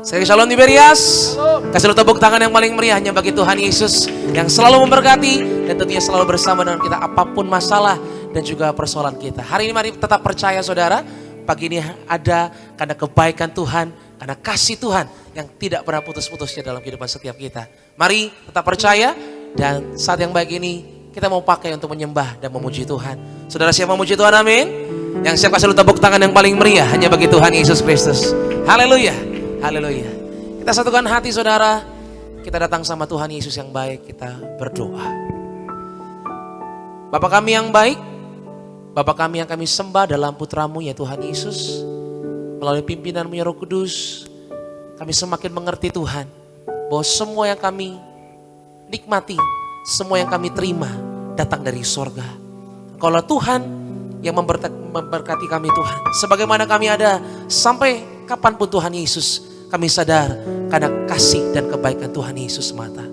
Sekali Shalom Tiberias. Kasih tepuk tangan yang paling meriah hanya bagi Tuhan Yesus yang selalu memberkati dan tentunya selalu bersama dengan kita apapun masalah dan juga persoalan kita. Hari ini mari tetap percaya saudara, pagi ini ada karena kebaikan Tuhan, karena kasih Tuhan yang tidak pernah putus-putusnya dalam kehidupan setiap kita. Mari tetap percaya dan saat yang baik ini kita mau pakai untuk menyembah dan memuji Tuhan. Saudara siap memuji Tuhan, amin? Yang siap kasih tepuk tangan yang paling meriah hanya bagi Tuhan Yesus Kristus. Haleluya. Haleluya. Kita satukan hati saudara. Kita datang sama Tuhan Yesus yang baik. Kita berdoa. Bapa kami yang baik, Bapa kami yang kami sembah dalam putra-Mu ya Tuhan Yesus. Melalui pimpinan-Mu ya Roh Kudus, kami semakin mengerti Tuhan, bahwa semua yang kami nikmati, semua yang kami terima datang dari sorga. Kalau Tuhan yang memberkati kami Tuhan, sebagaimana kami ada sampai kapanpun Tuhan Yesus, kami sadar karena kasih dan kebaikan Tuhan Yesus semata.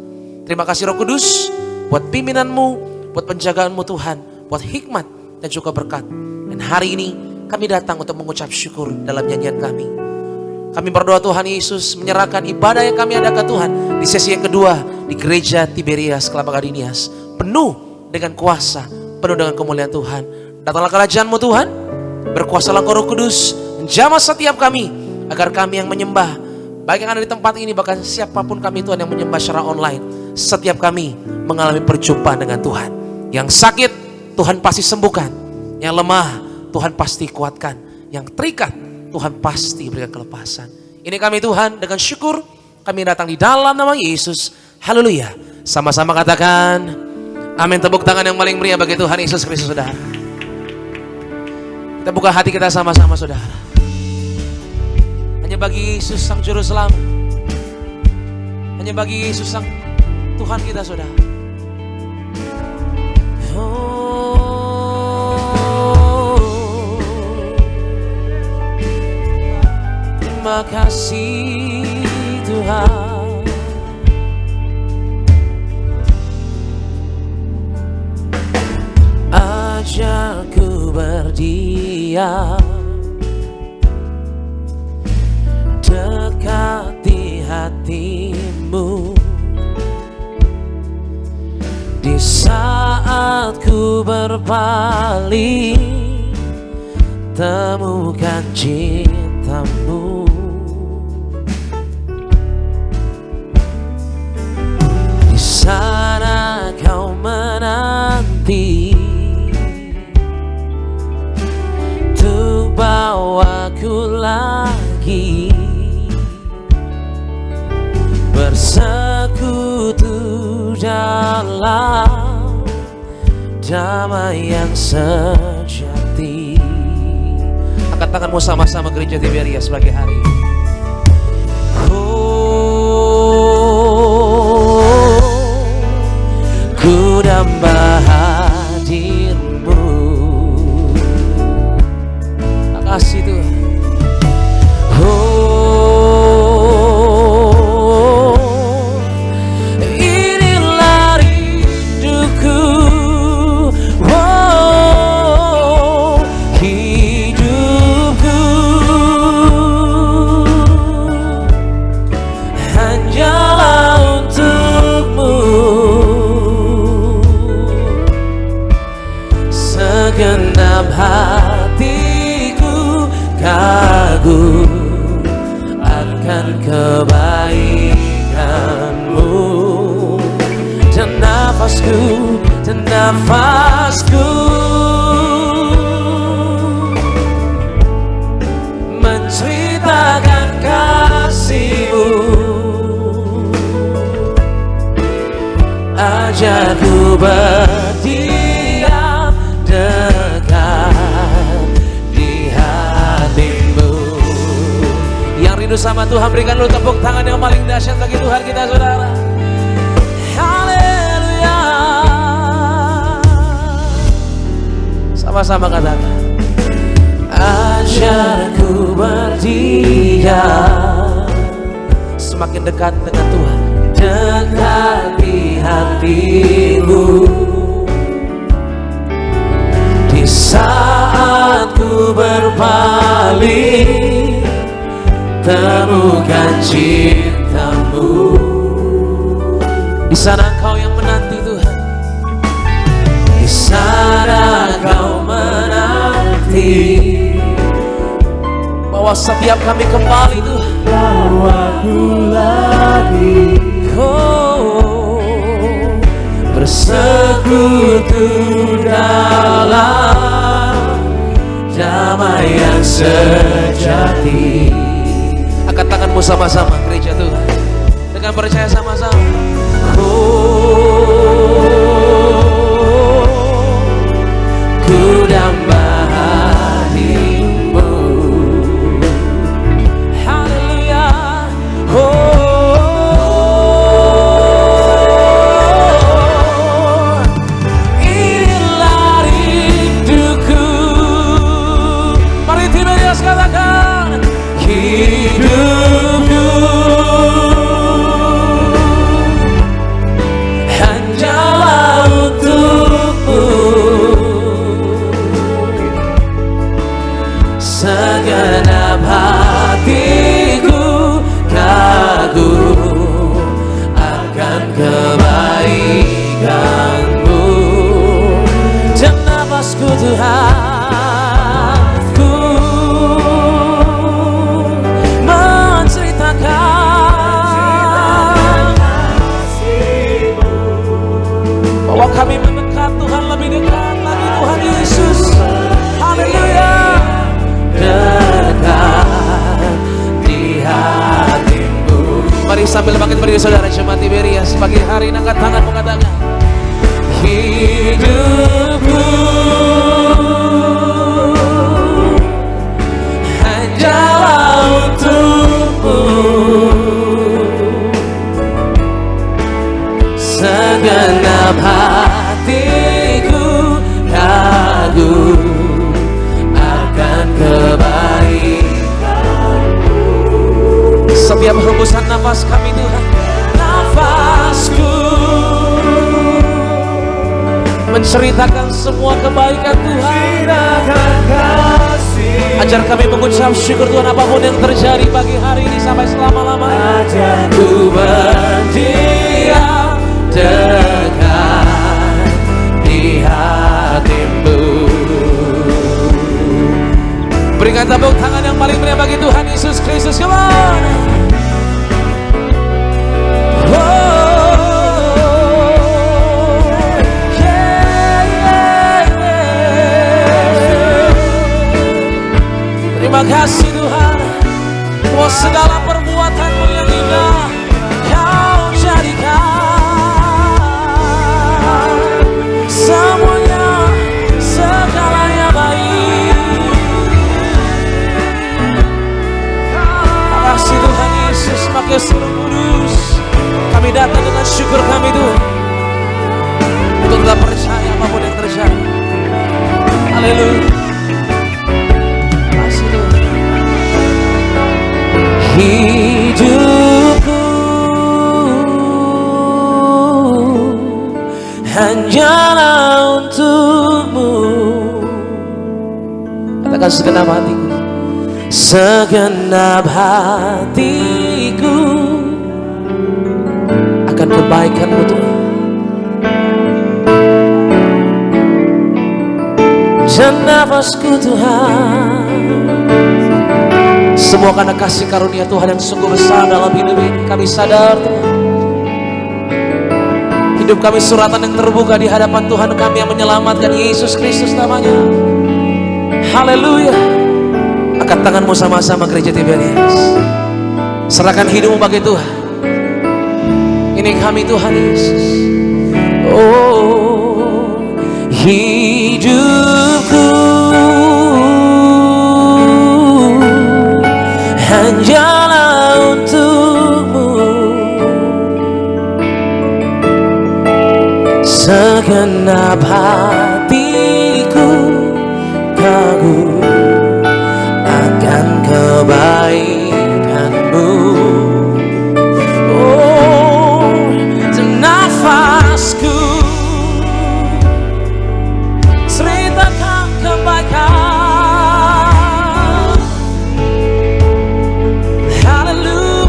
Terima kasih Roh Kudus buat pimpinan-Mu, buat penjagaan-Mu Tuhan, buat hikmat dan juga berkat. Dan hari ini kami datang untuk mengucap syukur dalam nyanyian kami. Kami berdoa Tuhan Yesus menyerahkan ibadah yang kami adakan Tuhan di sesi yang kedua di Gereja Tiberias Kelapa Gading Nias. Penuh dengan kuasa, penuh dengan kemuliaan Tuhan. Datanglah kerajaan-Mu Tuhan, berkuasalah Engkau Roh Kudus, menjamah setiap kami, agar kami yang menyembah, baik yang ada di tempat ini, bahkan siapapun kami Tuhan yang menyembah secara online, setiap kami mengalami perjumpaan dengan Tuhan. Yang sakit, Tuhan pasti sembuhkan. Yang lemah, Tuhan pasti kuatkan. Yang terikat, Tuhan pasti berikan kelepasan. Ini kami Tuhan, dengan syukur, kami datang di dalam nama Yesus. Haleluya. Sama-sama katakan, amin. Tepuk tangan yang paling meriah bagi Tuhan Yesus Kristus saudara. Kita buka hati kita sama-sama saudara. Hanya bagi Yesus Sang Juru Selamat. Hanya bagi Yesus Sang Tuhan kita saudara. Terima kasih Tuhan. Ajarku berdiam, dekati hatimu di saat ku berpaling, temukan cintamu. Di sana kau menanti untuk bawaku lagi bersekutu dalam damai yang sejati. Angkat tanganmu sama-sama Gereja Tiberias pagi hari. Ku damba hadirmu. Makasih Tuhan. Inilah rinduku, hidupku hanyalah untukmu. Segenap hatiku kagum akan kebaikanmu, dan nafasku menceritakan kasih-Mu. Ajarku berdiam dekat di hatimu. Yang rindu sama Tuhan, berikan lu tepuk tangan yang paling dahsyat bagi Tuhan kita saudara. Haleluya. Sama-sama katakan, ajarku berdiam, semakin dekat dengan Tuhan, dekat di hatimu. Di saat ku berpaling, temukan bukan cintamu. Di sana Engkau yang menanti Tuhan. Di sana Engkau menanti. Bawa setiap kami kembali Tuhan. Bawa aku lagi. Bersekutu dalam damai yang sejati. Angkat tanganmu sama-sama gereja Tuhan, dengan percaya sama-sama. Ku dambahanimu. Haleluya. Inilah rinduku. Mari Tiberias katakan, hidupku hanyalah untukmu. Segenap hatiku kagum akan kebaikanmu. Dan nafasku Tuhan, ku menceritakan bahwa kami mendekat Tuhan, lebih dekat lagi Tuhan Yesus. Haleluya. Dekat di hatimu. Mari sambil bangkit berdiri saudara jemaat Tiberias. Pagi hari ini angkat tangan mengatakan, hidupku hanyalah untukmu. Segenap hatiku kagum akan kebaikanmu. Setiap hembusan nafas kami Tuhan, nafasku menceritakan semua kebaikan Tuhan. Ajar kami mengucap syukur Tuhan apapun yang terjadi pagi hari ini sampai selama-lamanya. Ajarku berdiam dekat di hatimu. Berikan tepuk tangan yang paling meriah bagi Tuhan Yesus Kristus. Come on. Terima kasih Tuhan, buat segala perbuatan-Mu yang indah Kau jadikan. Semuanya, segalanya baik. Terima kasih Tuhan Yesus, pakai seluruh kudus. Kami datang dengan syukur kami Tuhan, untuk tetap percaya apapun yang terjadi. Haleluya. Hidupku hanyalah untukmu. Katakan segenap hatiku. Segenap hatiku akan kebaikan-Mu Tuhan. Dan nafasku Tuhan, semua karena kasih karunia Tuhan yang sungguh besar dalam hidup ini. Kami sadar Tuhan, hidup kami suratan yang terbuka di hadapan Tuhan kami yang menyelamatkan, Yesus Kristus namanya. Haleluya. Angkat tanganmu sama-sama gereja Tiberias. Serahkan hidupmu bagi Tuhan. Ini kami Tuhan Yesus. Oh, hidupku hanyalah untukmu. Segenap hatiku kagum akan kebaikan-Mu. Oh, dan nafasku ceritakan kebaikan. Haleluya.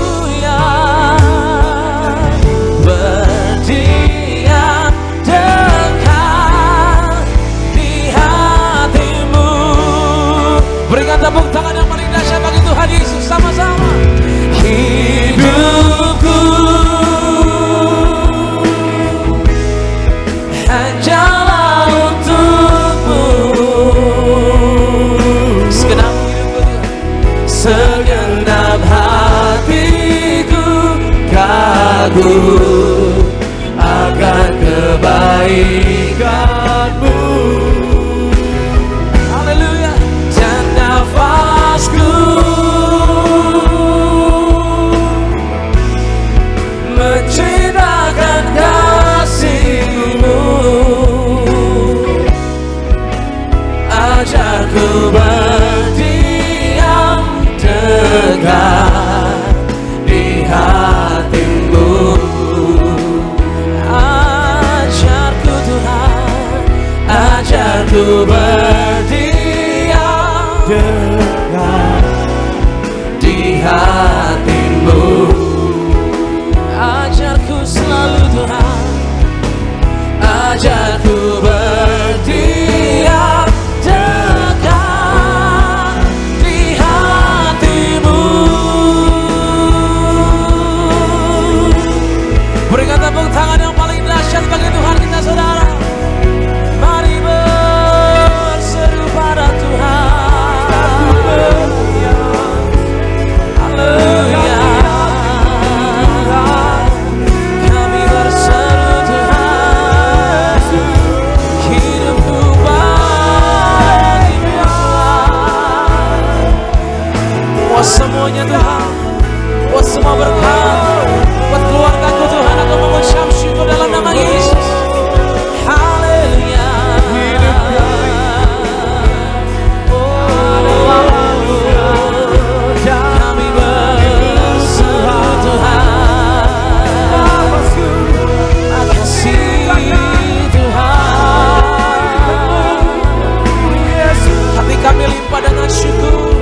takut akan kebaikan-Mu. Haleluya. Dan nafasku menceritakan kasih-Mu. Ajarku berdiam dekat di hati-Mu. Ajarku Tuhan, ajarku berdiam dekat di hati-Mu. Ajarku selalu Tuhan, ajarku berdiam dekat di hati-Mu. Berikan tepuk tangan yang paling dahsyat bagi Tuhan kita, saudara. Mari berseru pada Tuhan. Haleluya. Kami berseru Tuhan, hidupku bagi-Mu. Buat semuanya Tuhan, buat semua berkat, buat keluargaku Tuhan, aku mengucap syukur dalam nama Yesus. Haleluya. Kami berseru Tuhan, makasih Tuhan. Hati kami limpah dengan syukur,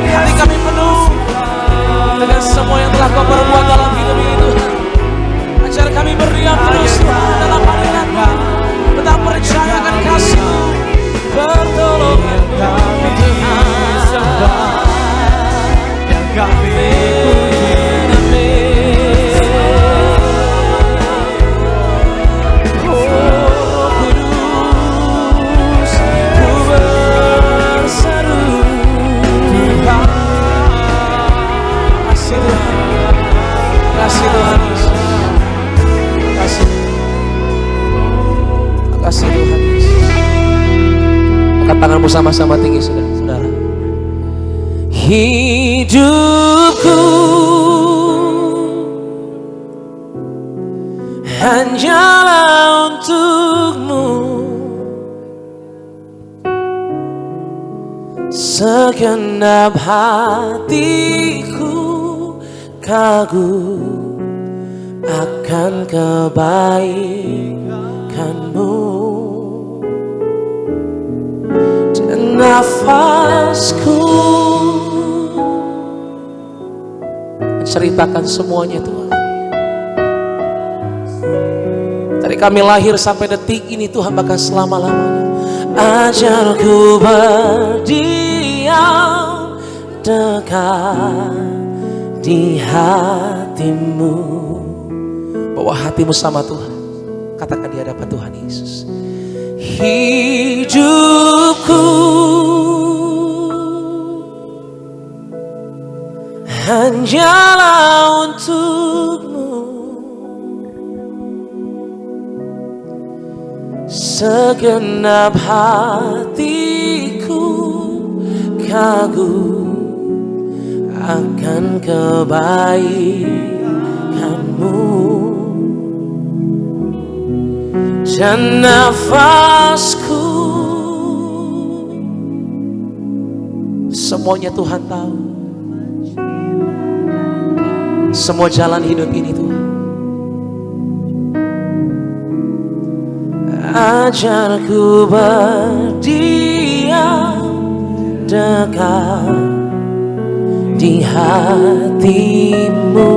hati kami penuh dengan semua yang telah Kau perbuat dalam hidup ini Tuhan. Ajar kami berdiam terus Tuhan dalam hadirat-Mu, tetap percaya akan kasih-Mu, pertolongan-Mu Tuhan. Yang kami kasih Tuhan Yesus. Kasih Tuhan Yesus. Angkat tanganmu sama-sama tinggi saudara. Hidupku hanyalah untuk-Mu, segenap hatiku kagum akan kebaikan-Mu. Dan nafasku menceritakan semuanya Tuhan. Dari kami lahir sampai detik ini Tuhan, bahkan selama-lamanya. Ajarku berdiam dekat di hati-Mu. Bawa hatimu sama Tuhan, katakan di hadapan Tuhan Yesus. Hidupku hanyalah untuk-Mu, segenap hatiku kagum akan kebaikan-Mu. Dan nafasku semuanya Tuhan tahu, semua jalan hidup ini Tuhan. Ajarku berdiam dekat di hati-Mu.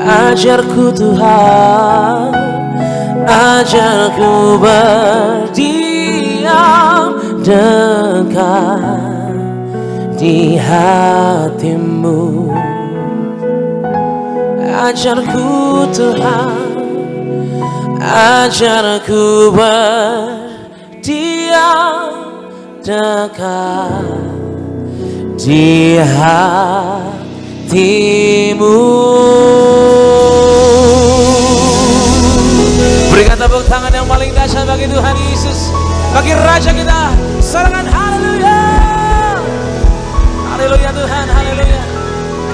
Ajarku Tuhan, ajarku berdiam dekat di hati-Mu. Ajarku Tuhan, ajarku berdiam dekat di hati-Mu. hatimu. Berikan tepuk tangan yang paling dahsyat bagi Tuhan Yesus, bagi Raja kita. Sorangan haleluya. Haleluya Tuhan, haleluya.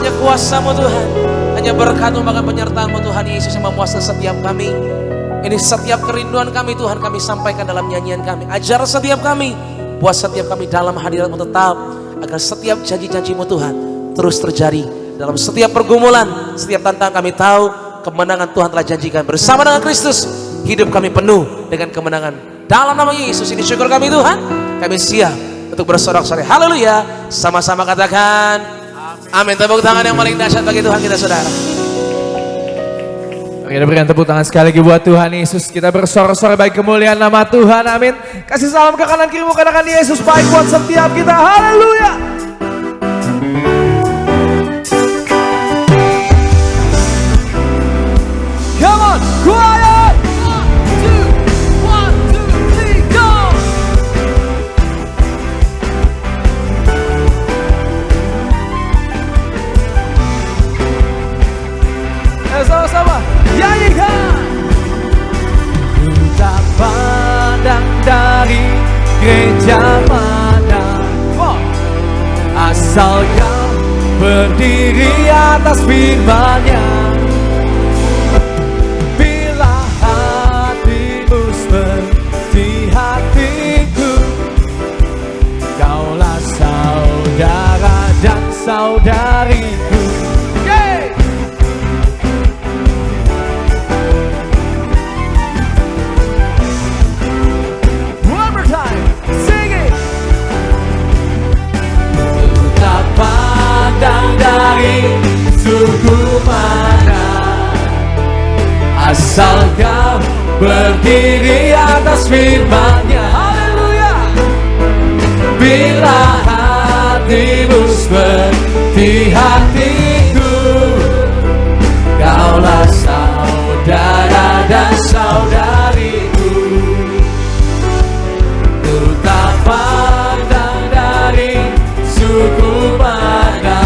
Hanya kuasa-Mu Tuhan, hanya berkat-Mu bahkan penyertaan-Mu Tuhan Yesus yang memuaskan setiap kami. Ini setiap kerinduan kami Tuhan, kami sampaikan dalam nyanyian kami. Ajar setiap kami, buat setiap kami dalam hadirat-Mu tetap, agar setiap janji-janji-Mu Tuhan terus terjadi dalam setiap pergumulan, setiap tantangan. Kami tahu kemenangan Tuhan telah janjikan. Bersama dengan Kristus, hidup kami penuh dengan kemenangan. Dalam nama Yesus ini syukur kami Tuhan, kami siap untuk bersorak-sorai. Haleluya. Sama-sama katakan amin. Tepuk tangan yang paling dahsyat bagi Tuhan kita, saudara. Kita berikan tepuk tangan sekali lagi buat Tuhan Yesus. Kita bersorak-sorai bagi kemuliaan nama Tuhan. Amin. Kasih salam ke kanan kirimu, katakan Yesus baik buat setiap kita. Haleluya. Come on, quiet. 1, 2, 1, 2, 3, go. Sama-sama nyanyikan. Ku tak pandang dari gereja mana, asal kau berdiri atas firman-Nya. Bila hatimu seperti hatiku, kaulah saudara dan saudariku. Dari suku mana, asal kau berdiri atas firman-Nya. Haleluya. Bila hatimu seperti hatiku, kaulah saudara dan saudariku. Ku tak pandang dari suku mana,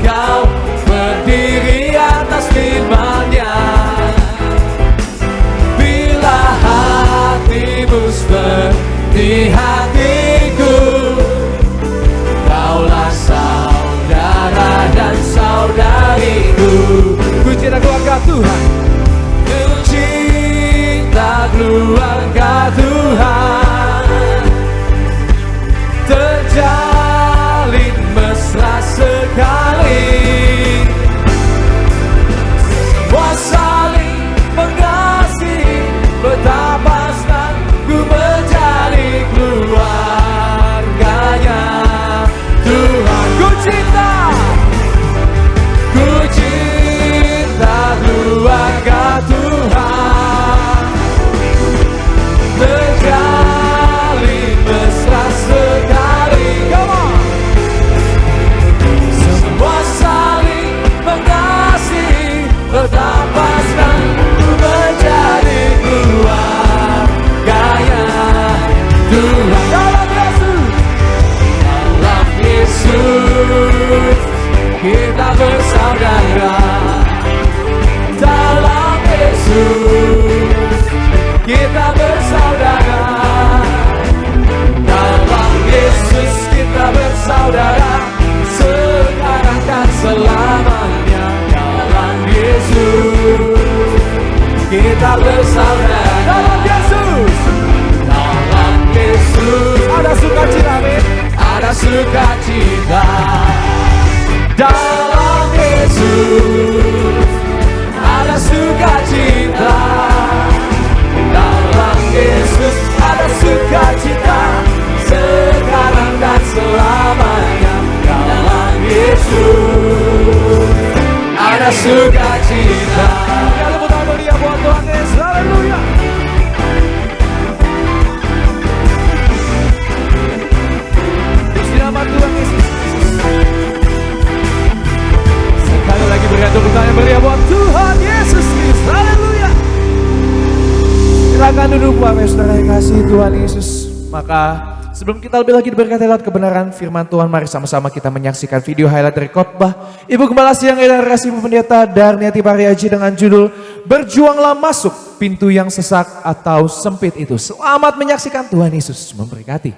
kau berdiri atas firman-Nya. Bila hatimu seperti hatiku, kaulah saudara dan saudariku. Ku cinta keluarga Tuhan, ku cinta keluarga Tuhan, terjalin mesra sekali. Semua saling mengasihi, betapa senang ku menjadi keluarganya Tuhan. Ku cinta keluarga Tuhan, terjalin mesra sekali. Come on. Betapa senang ku menjadi keluarganya Tuhan. Dalam Yesus kita bersaudara. Dalam Yesus kita bersaudara. Dalam Yesus kita bersaudara, sekarang dan selamanya. Yesus kita bersaudara. Dalam Yesus, dalam Yesus ada sukacita, amin. Ada sukacita. Dalam Yesus ada sukacita. Dalam Yesus ada sukacita, sekarang dan selamanya. Dalam Yesus ada sukacita. Kalau kita melihat buat Tuhan Yesus, haleluya. Puji nama Tuhan Yesus. Sekali lagi berikan tepuk tangan meriah buat Tuhan Yesus Kristus, haleluya. Silakan duduk Bapak Saudara yang kasih Tuhan Yesus. Maka Sebelum kita lebih lagi diberkati lewat kebenaran firman Tuhan, mari sama-sama kita menyaksikan video highlight dari khotbah Ibu Gembala Siang yang kasih Ibu Pendeta Darniati Pariaji dengan judul Berjuanglah Masuk Pintu yang Sesak atau Sempit Itu. Selamat menyaksikan, Tuhan Yesus memberkati.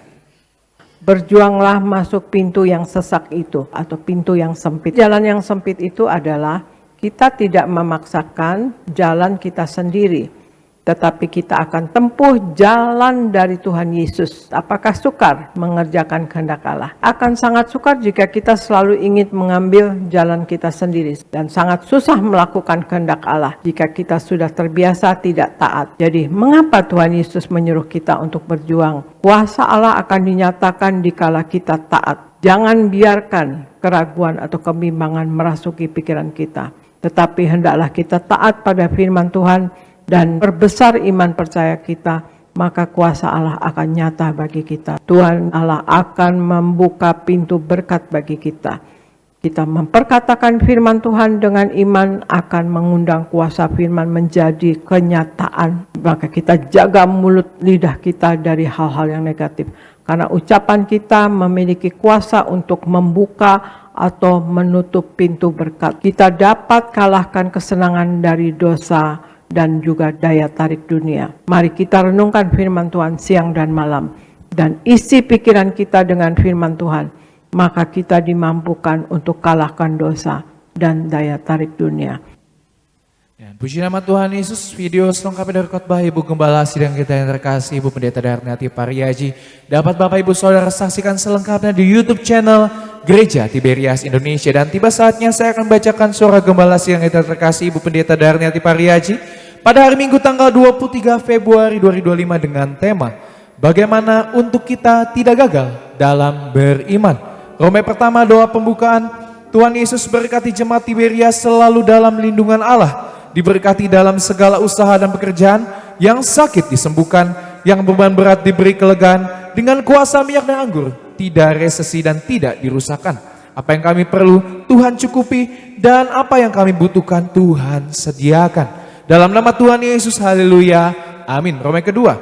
Berjuanglah masuk pintu yang sesak itu atau pintu yang sempit. Jalan yang sempit itu adalah kita tidak memaksakan jalan kita sendiri, tetapi kita akan tempuh jalan dari Tuhan Yesus. Apakah sukar mengerjakan kehendak Allah? Akan sangat sukar jika kita selalu ingin mengambil jalan kita sendiri. Dan sangat susah melakukan kehendak Allah jika kita sudah terbiasa tidak taat. Jadi mengapa Tuhan Yesus menyuruh kita untuk berjuang? Kuasa Allah akan dinyatakan dikala kita taat. Jangan biarkan keraguan atau kebimbangan merasuki pikiran kita. Tetapi hendaklah kita taat pada firman Tuhan dan perbesar iman percaya kita, maka kuasa Allah akan nyata bagi kita. Tuhan Allah akan membuka pintu berkat bagi kita. Kita memperkatakan firman Tuhan dengan iman akan mengundang kuasa firman menjadi kenyataan. Maka kita jaga mulut lidah kita dari hal-hal yang negatif. Karena ucapan kita memiliki kuasa untuk membuka atau menutup pintu berkat. Kita dapat kalahkan kesenangan dari dosa dan juga daya tarik dunia. Mari kita renungkan firman Tuhan siang dan malam dan isi pikiran kita dengan firman Tuhan, maka kita dimampukan untuk kalahkan dosa dan daya tarik dunia. Dan puji nama Tuhan Yesus, video selengkapnya dari khotbah Ibu Gembala Sidang kita yang terkasih Ibu Pendeta Darniati Pariaji dapat Bapak Ibu Saudara saksikan selengkapnya di YouTube channel Gereja Tiberias Indonesia. Dan tiba saatnya saya akan bacakan suara Gembala Sidang kita terkasih Ibu Pendeta Darniati Pariaji pada hari Minggu tanggal 23 Februari 2025 dengan tema Bagaimana untuk kita tidak gagal dalam beriman. Roma pertama doa pembukaan. Tuhan Yesus berkati jemaat Tiberias selalu dalam lindungan Allah, diberkati dalam segala usaha dan pekerjaan, yang sakit disembuhkan, yang beban berat diberi kelegaan, dengan kuasa minyak dan anggur, tidak resesi dan tidak dirusakkan. Apa yang kami perlu, Tuhan cukupi, dan apa yang kami butuhkan, Tuhan sediakan. Dalam nama Tuhan Yesus, haleluya, amin. Roma kedua,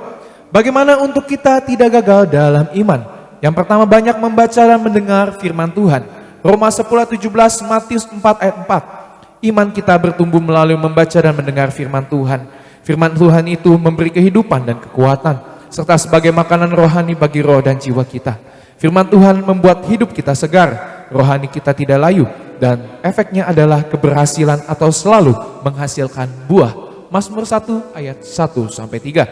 bagaimana untuk kita tidak gagal dalam iman? Yang pertama, banyak membaca dan mendengar firman Tuhan. Roma 10:17, Matius 4 ayat 4. Iman kita bertumbuh melalui membaca dan mendengar firman Tuhan. Firman Tuhan itu memberi kehidupan dan kekuatan, serta sebagai makanan rohani bagi roh dan jiwa kita. Firman Tuhan membuat hidup kita segar, rohani kita tidak layu, dan efeknya adalah keberhasilan atau selalu menghasilkan buah. Mazmur 1 ayat 1-3.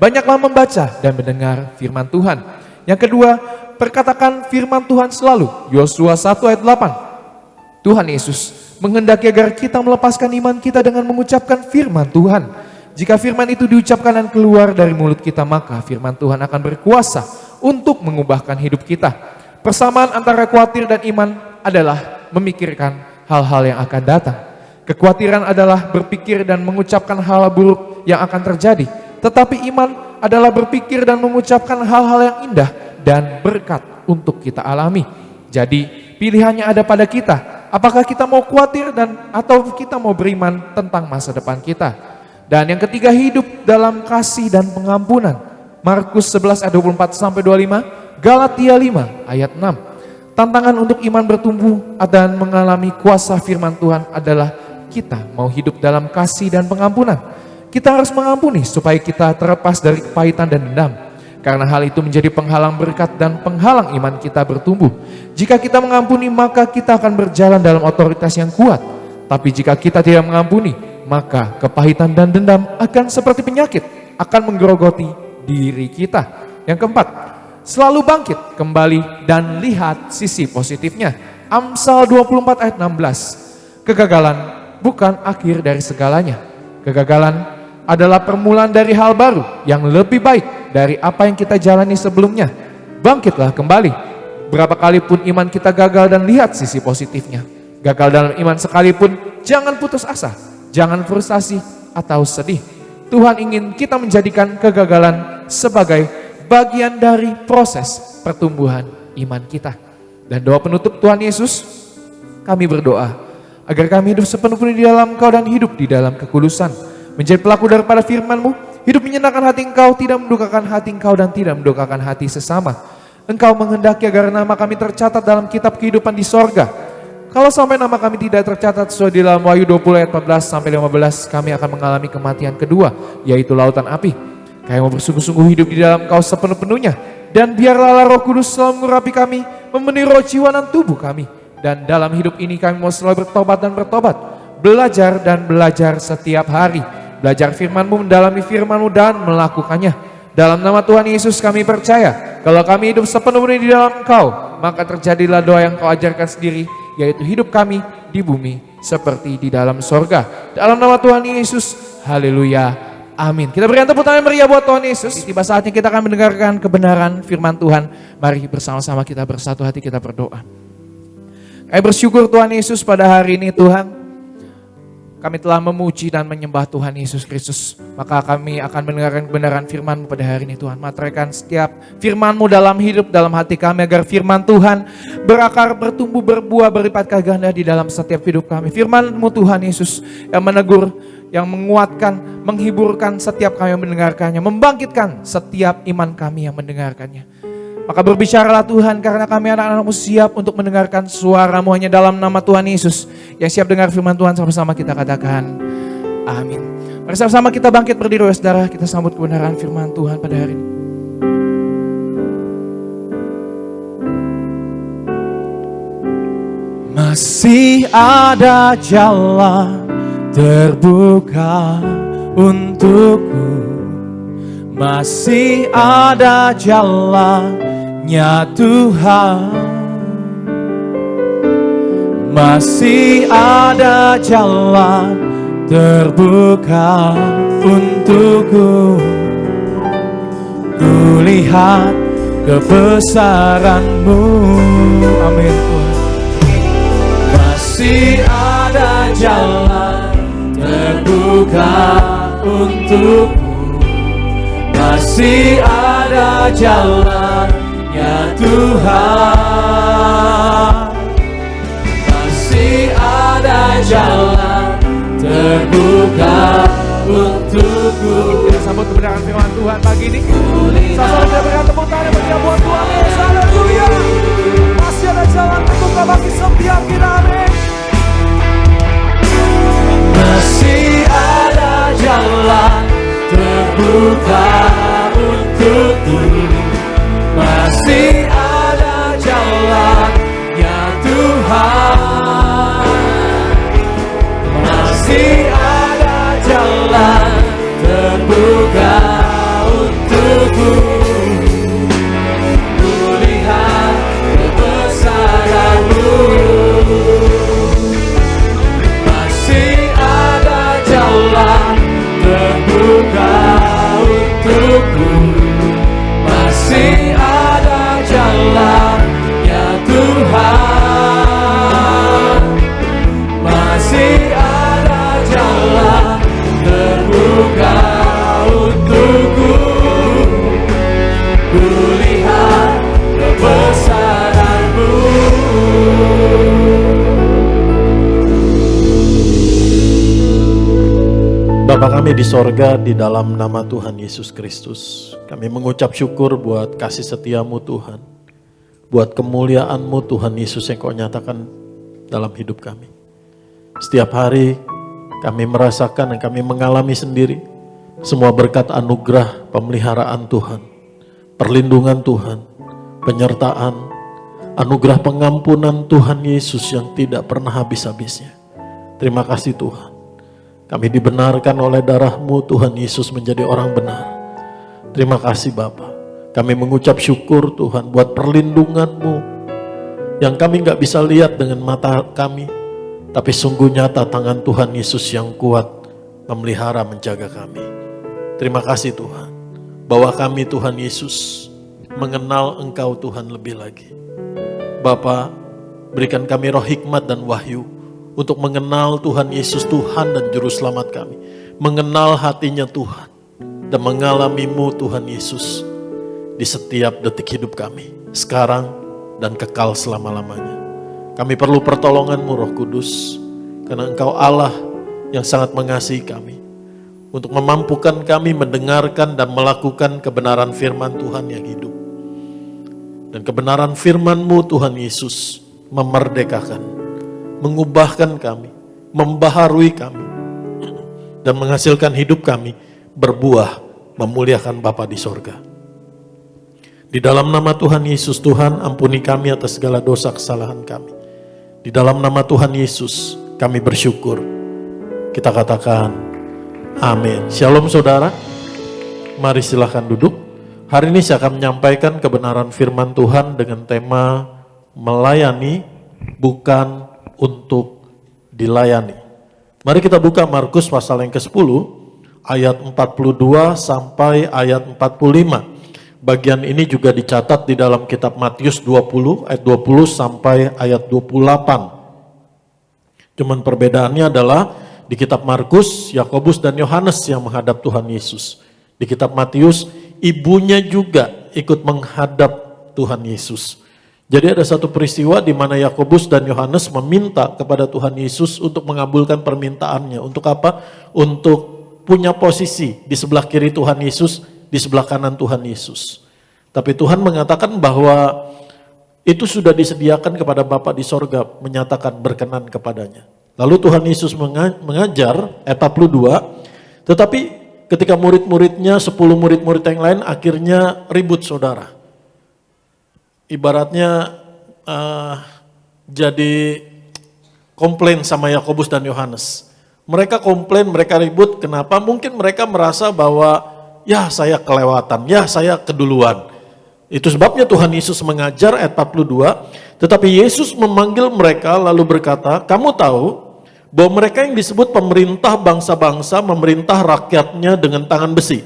Banyaklah membaca dan mendengar firman Tuhan. Yang kedua, perkatakan firman Tuhan selalu. Yosua 1 ayat 8. Tuhan Yesus menghendaki agar kita melepaskan iman kita dengan mengucapkan firman Tuhan. Jika firman itu diucapkan dan keluar dari mulut kita, maka firman Tuhan akan berkuasa untuk mengubahkan hidup kita. Persamaan antara khawatir dan iman adalah memikirkan hal-hal yang akan datang. Kekhawatiran adalah berpikir dan mengucapkan hal buruk yang akan terjadi. Tetapi iman adalah berpikir dan mengucapkan hal-hal yang indah dan berkat untuk kita alami. Jadi pilihannya ada pada kita. Apakah kita mau khawatir atau kita mau beriman tentang masa depan kita. Dan yang ketiga, hidup dalam kasih dan pengampunan. Markus 11 ayat 24-25, Galatia 5 ayat 6. Tantangan untuk iman bertumbuh dan mengalami kuasa firman Tuhan adalah kita mau hidup dalam kasih dan pengampunan. Kita harus mengampuni supaya kita terlepas dari kepahitan dan dendam. Karena hal itu menjadi penghalang berkat dan penghalang iman kita bertumbuh. Jika kita mengampuni, maka kita akan berjalan dalam otoritas yang kuat. Tapi jika kita tidak mengampuni, maka kepahitan dan dendam akan seperti penyakit, akan menggerogoti diri kita. Yang keempat, selalu bangkit kembali dan lihat sisi positifnya. Amsal 24 ayat 16. Kegagalan bukan akhir dari segalanya. Kegagalan adalah permulaan dari hal baru yang lebih baik dari apa yang kita jalani sebelumnya. Bangkitlah kembali. Berapa kali pun iman kita gagal dan lihat sisi positifnya. Gagal dalam iman sekalipun, jangan putus asa, jangan frustasi atau sedih. Tuhan ingin kita menjadikan kegagalan sebagai bagian dari proses pertumbuhan iman kita. Dan doa penutup Tuhan Yesus, kami berdoa agar kami hidup sepenuh-penuhnya di dalam Engkau dan hidup di dalam kekudusan. Menjadi pelaku daripada firman-Mu, hidup menyenangkan hati Engkau, tidak mendukakan hati Engkau dan tidak mendukakan hati sesama. Engkau menghendaki agar nama kami tercatat dalam kitab kehidupan di sorga. Kalau sampai nama kami tidak tercatat sesuai di dalam Wahyu 20 ayat 14 sampai 15, kami akan mengalami kematian kedua, yaitu lautan api. Kami mau bersungguh-sungguh hidup di dalam Engkau sepenuh-penuhnya. Dan biarlah Roh Kudus selalu mengurapi kami, memenuhi roh, jiwa, dan tubuh kami. Dan dalam hidup ini kami mau selalu bertobat dan bertobat. Belajar dan belajar setiap hari. Belajar firman-Mu, mendalami firman-Mu, dan melakukannya. Dalam nama Tuhan Yesus kami percaya, kalau kami hidup sepenuhnya di dalam Engkau, maka terjadilah doa yang Kau ajarkan sendiri, yaitu hidup kami di bumi seperti di dalam sorga. Dalam nama Tuhan Yesus, haleluya. Amin. Kita berikan tepuk tangan meriah buat Tuhan Yesus. Tiba saatnya kita akan mendengarkan kebenaran firman Tuhan. Mari bersama-sama kita bersatu hati, kita berdoa. Kami bersyukur Tuhan Yesus pada hari ini Tuhan. Kami telah memuji dan menyembah Tuhan Yesus Kristus. Maka kami akan mendengarkan kebenaran firman-Mu pada hari ini Tuhan. Materaikan setiap firman-Mu dalam hidup, dalam hati kami. Agar firman Tuhan berakar, bertumbuh, berbuah, berlipat ganda di dalam setiap hidup kami. Firman-Mu Tuhan Yesus yang menegur, yang menguatkan, menghiburkan setiap kami yang mendengarkannya. Membangkitkan setiap iman kami yang mendengarkannya. Maka berbicaralah Tuhan, karena kami anak-anak-Mu siap untuk mendengarkan suara-Mu hanya dalam nama Tuhan Yesus. Yang siap dengar firman Tuhan, sama-sama kita katakan amin. Mari sama-sama kita bangkit berdiri saudara, kita sambut kebenaran firman Tuhan pada hari ini. Masih ada jalan terbuka untukku, masih ada jalannya Tuhan, masih ada jalan terbuka untukku. Kulihat kebesaran-Mu, amin Tuhan. Masih ada jalan terbuka untukku, masih ada jalannya Tuhan, masih ada jalan terbuka untukku. Kita sambut kebenaran firman Tuhan pagi ini. Sama-sama kita berikan tepuk tangan bagi buat Tuhan Yesus. Haleluya. Masih ada jalan terbuka bagi setiap kita, amin. Masih ada jalan terbuka untukku, masih ada jalannya Tuhan, masih ada jalan terbuka untukku. Kulihat kebesaran-Mu, terbuka untukku, masih ada jalannya Tuhan, masih ada jalan terbuka untukku. Kulihat kebesaran-Mu. Bapa kami di sorga, di dalam nama Tuhan Yesus Kristus, kami mengucap syukur buat kasih setia-Mu Tuhan, buat kemuliaan-Mu Tuhan Yesus yang Kau nyatakan dalam hidup kami. Setiap hari kami merasakan dan kami mengalami sendiri semua berkat anugerah pemeliharaan Tuhan, perlindungan Tuhan, penyertaan, anugerah pengampunan Tuhan Yesus yang tidak pernah habis-habisnya. Terima kasih Tuhan. Kami dibenarkan oleh darah-Mu Tuhan Yesus menjadi orang benar. Terima kasih Bapa. Kami mengucap syukur Tuhan buat perlindungan-Mu yang kami gak bisa lihat dengan mata kami, tapi sungguh nyata tangan Tuhan Yesus yang kuat memelihara menjaga kami. Terima kasih Tuhan bahwa kami Tuhan Yesus mengenal Engkau Tuhan lebih lagi. Bapa, berikan kami roh hikmat dan wahyu untuk mengenal Tuhan Yesus Tuhan dan Juru Selamat kami. Mengenal hatinya Tuhan dan mengalami-Mu Tuhan Yesus di setiap detik hidup kami, sekarang dan kekal selama-lamanya. Kami perlu pertolongan-Mu Roh Kudus, karena Engkau Allah yang sangat mengasihi kami, untuk memampukan kami mendengarkan dan melakukan kebenaran firman Tuhan yang hidup. Dan kebenaran firman-Mu Tuhan Yesus memerdekakan, mengubahkan kami, membaharui kami, dan menghasilkan hidup kami berbuah memuliakan Bapa di sorga. Di dalam nama Tuhan Yesus, Tuhan ampuni kami atas segala dosa kesalahan kami. Di dalam nama Tuhan Yesus kami bersyukur. Kita katakan amin. Shalom saudara. Mari silahkan duduk. Hari ini saya akan menyampaikan kebenaran firman Tuhan dengan tema melayani bukan untuk dilayani. Mari kita buka Markus pasal yang ke-10 ayat 42 sampai ayat 45. Bagian ini juga dicatat di dalam kitab Matius 20 ayat 20 sampai ayat 28. Cuman perbedaannya adalah di kitab Markus, Yakobus dan Yohanes yang menghadap Tuhan Yesus. Di kitab Matius, ibunya juga ikut menghadap Tuhan Yesus. Jadi ada satu peristiwa di mana Yakobus dan Yohanes meminta kepada Tuhan Yesus untuk mengabulkan permintaannya. Untuk apa? Untuk punya posisi di sebelah kiri Tuhan Yesus, di sebelah kanan Tuhan Yesus. Tapi Tuhan mengatakan bahwa itu sudah disediakan kepada Bapa di sorga, menyatakan berkenan kepadanya. Lalu Tuhan Yesus mengajar ayat 42, tetapi ketika murid-muridnya, 10 murid-murid yang lain akhirnya ribut saudara. Ibaratnya jadi komplain sama Yakobus dan Yohanes. Mereka komplain, mereka ribut, kenapa? Mungkin mereka merasa bahwa ya saya kelewatan, ya saya keduluan. Itu sebabnya Tuhan Yesus mengajar ayat 42, tetapi Yesus memanggil mereka lalu berkata, kamu tahu bahwa mereka yang disebut pemerintah bangsa-bangsa memerintah rakyatnya dengan tangan besi.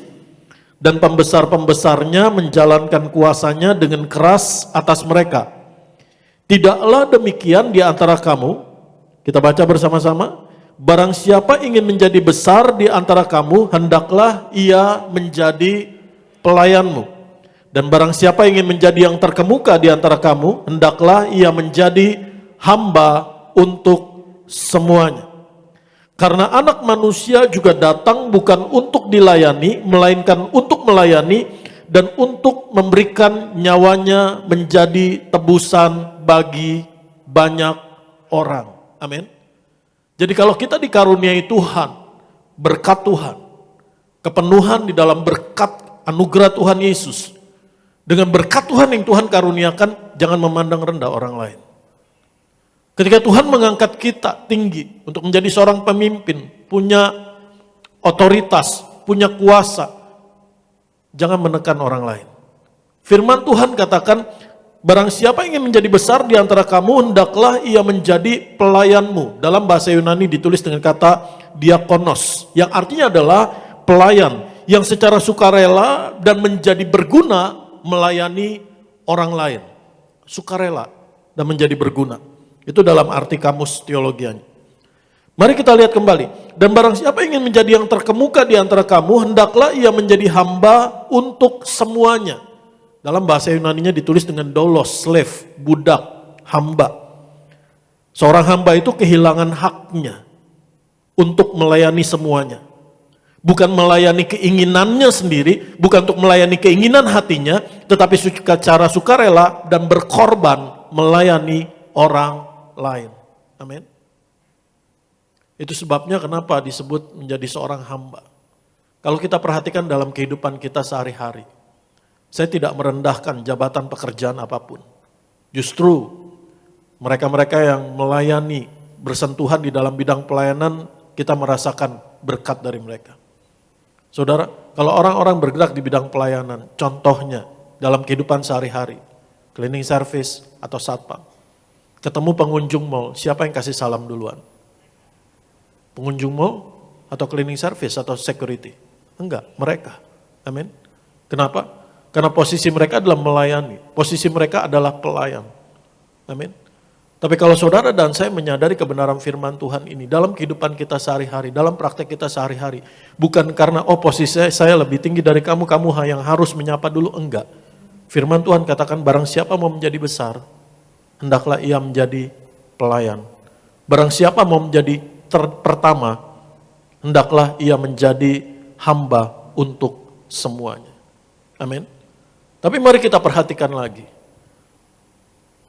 Dan pembesar-pembesarnya menjalankan kuasanya dengan keras atas mereka. Tidaklah demikian di antara kamu, kita baca bersama-sama, barang siapa ingin menjadi besar di antara kamu, hendaklah ia menjadi pelayanmu. Dan barang siapa ingin menjadi yang terkemuka di antara kamu, hendaklah ia menjadi hamba untuk semuanya. Karena anak manusia juga datang bukan untuk dilayani, melainkan untuk melayani dan untuk memberikan nyawanya menjadi tebusan bagi banyak orang. Amin. Jadi kalau kita dikaruniai Tuhan, berkat Tuhan, kepenuhan di dalam berkat anugerah Tuhan Yesus, dengan berkat Tuhan yang Tuhan karuniakan, jangan memandang rendah orang lain. Ketika Tuhan mengangkat kita tinggi untuk menjadi seorang pemimpin, punya otoritas, punya kuasa, jangan menekan orang lain. Firman Tuhan katakan, barang siapa ingin menjadi besar di antara kamu, hendaklah ia menjadi pelayanmu. Dalam bahasa Yunani ditulis dengan kata diakonos, yang artinya adalah pelayan, yang secara sukarela dan menjadi berguna melayani orang lain. Sukarela dan menjadi berguna. Itu dalam arti kamus teologianya. Mari kita lihat kembali. Dan barang siapa ingin menjadi yang terkemuka di antara kamu, hendaklah ia menjadi hamba untuk semuanya. Dalam bahasa Yunaninya ditulis dengan doulos, slave, budak, hamba. Seorang hamba itu kehilangan haknya untuk melayani semuanya. Bukan melayani keinginannya sendiri, bukan untuk melayani keinginan hatinya, tetapi secara sukarela dan berkorban melayani orang lain. Amin. Itu sebabnya kenapa disebut menjadi seorang hamba. Kalau kita perhatikan dalam kehidupan kita sehari-hari, saya tidak merendahkan jabatan pekerjaan apapun. Justru mereka-mereka yang melayani, bersentuhan di dalam bidang pelayanan, kita merasakan berkat dari mereka. Saudara, kalau orang-orang bergerak di bidang pelayanan, contohnya dalam kehidupan sehari-hari, cleaning service atau satpam, ketemu pengunjung mall, siapa yang kasih salam duluan? Pengunjung mall atau cleaning service atau security? Enggak, mereka. Amin. Kenapa? Karena posisi mereka adalah melayani, posisi mereka adalah pelayan. Amin. Tapi kalau saudara dan saya menyadari kebenaran firman Tuhan ini dalam kehidupan kita sehari-hari, dalam praktek kita sehari-hari, bukan karena posisi saya lebih tinggi dari kamu, kamu yang harus menyapa dulu, enggak. Firman Tuhan katakan barang siapa mau menjadi besar, hendaklah ia menjadi pelayan. Barang siapa mau menjadi pertama, hendaklah ia menjadi hamba untuk semuanya. Amin. Tapi mari kita perhatikan lagi.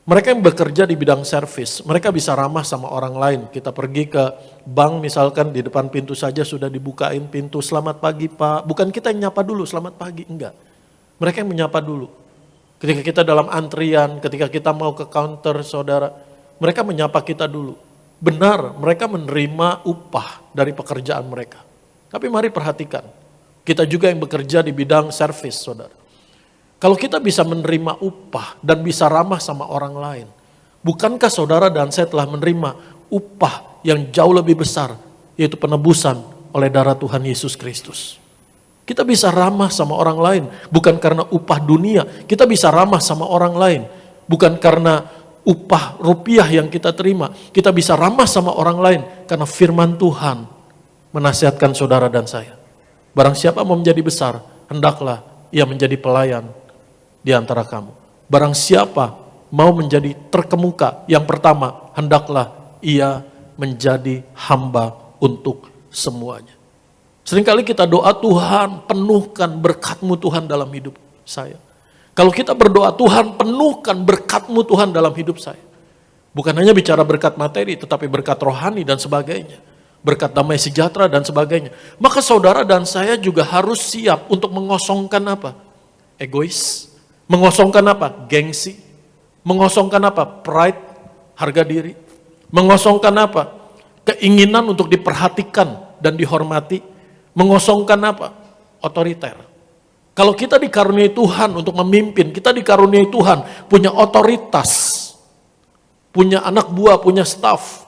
Mereka yang bekerja di bidang servis, mereka bisa ramah sama orang lain. Kita pergi ke bank misalkan di depan pintu saja sudah dibukain pintu, selamat pagi Pak. Bukan kita yang nyapa dulu, selamat pagi, enggak. Mereka yang menyapa dulu. Ketika kita dalam antrian, ketika kita mau ke counter saudara, mereka menyapa kita dulu. Benar, mereka menerima upah dari pekerjaan mereka. Tapi mari perhatikan, kita juga yang bekerja di bidang servis saudara. Kalau kita bisa menerima upah dan bisa ramah sama orang lain, bukankah saudara dan saya telah menerima upah yang jauh lebih besar, yaitu penebusan oleh darah Tuhan Yesus Kristus. Kita bisa ramah sama orang lain, bukan karena upah dunia, kita bisa ramah sama orang lain, bukan karena upah rupiah yang kita terima, kita bisa ramah sama orang lain, karena firman Tuhan menasihatkan saudara dan saya. Barang siapa mau menjadi besar, hendaklah ia menjadi pelayan di antara kamu. Barang siapa mau menjadi terkemuka, yang pertama, hendaklah ia menjadi hamba untuk semuanya. Seringkali kita doa, Tuhan penuhkan berkat-Mu Tuhan dalam hidup saya. Kalau kita berdoa, Tuhan penuhkan berkat-Mu Tuhan dalam hidup saya. Bukan hanya bicara berkat materi, tetapi berkat rohani dan sebagainya. Berkat damai sejahtera dan sebagainya. Maka saudara dan saya juga harus siap untuk mengosongkan apa? Egois. Mengosongkan apa? Gengsi. Mengosongkan apa? Pride, harga diri. Mengosongkan apa? Keinginan untuk diperhatikan dan dihormati. Mengosongkan apa? Otoriter. Kalau kita dikaruniai Tuhan untuk memimpin, kita dikaruniai Tuhan punya otoritas, punya anak buah, punya staf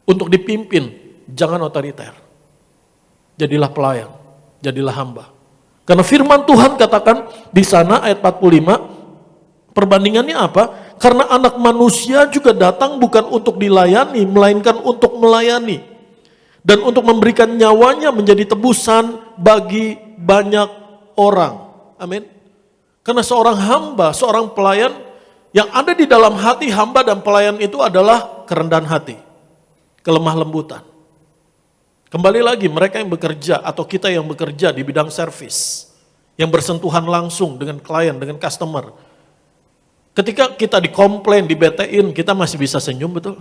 untuk dipimpin, jangan otoriter. Jadilah pelayan, jadilah hamba. Karena firman Tuhan katakan di sana ayat 45, perbandingannya apa? Karena anak manusia juga datang bukan untuk dilayani, melainkan untuk melayani. Dan untuk memberikan nyawanya menjadi tebusan bagi banyak orang. Amin. Karena seorang hamba, seorang pelayan, yang ada di dalam hati hamba dan pelayan itu adalah kerendahan hati, kelemah lembutan. Kembali lagi, mereka yang bekerja atau kita yang bekerja di bidang servis, yang bersentuhan langsung dengan klien, dengan customer. Ketika kita dikomplain, dibetein, kita masih bisa senyum, betul?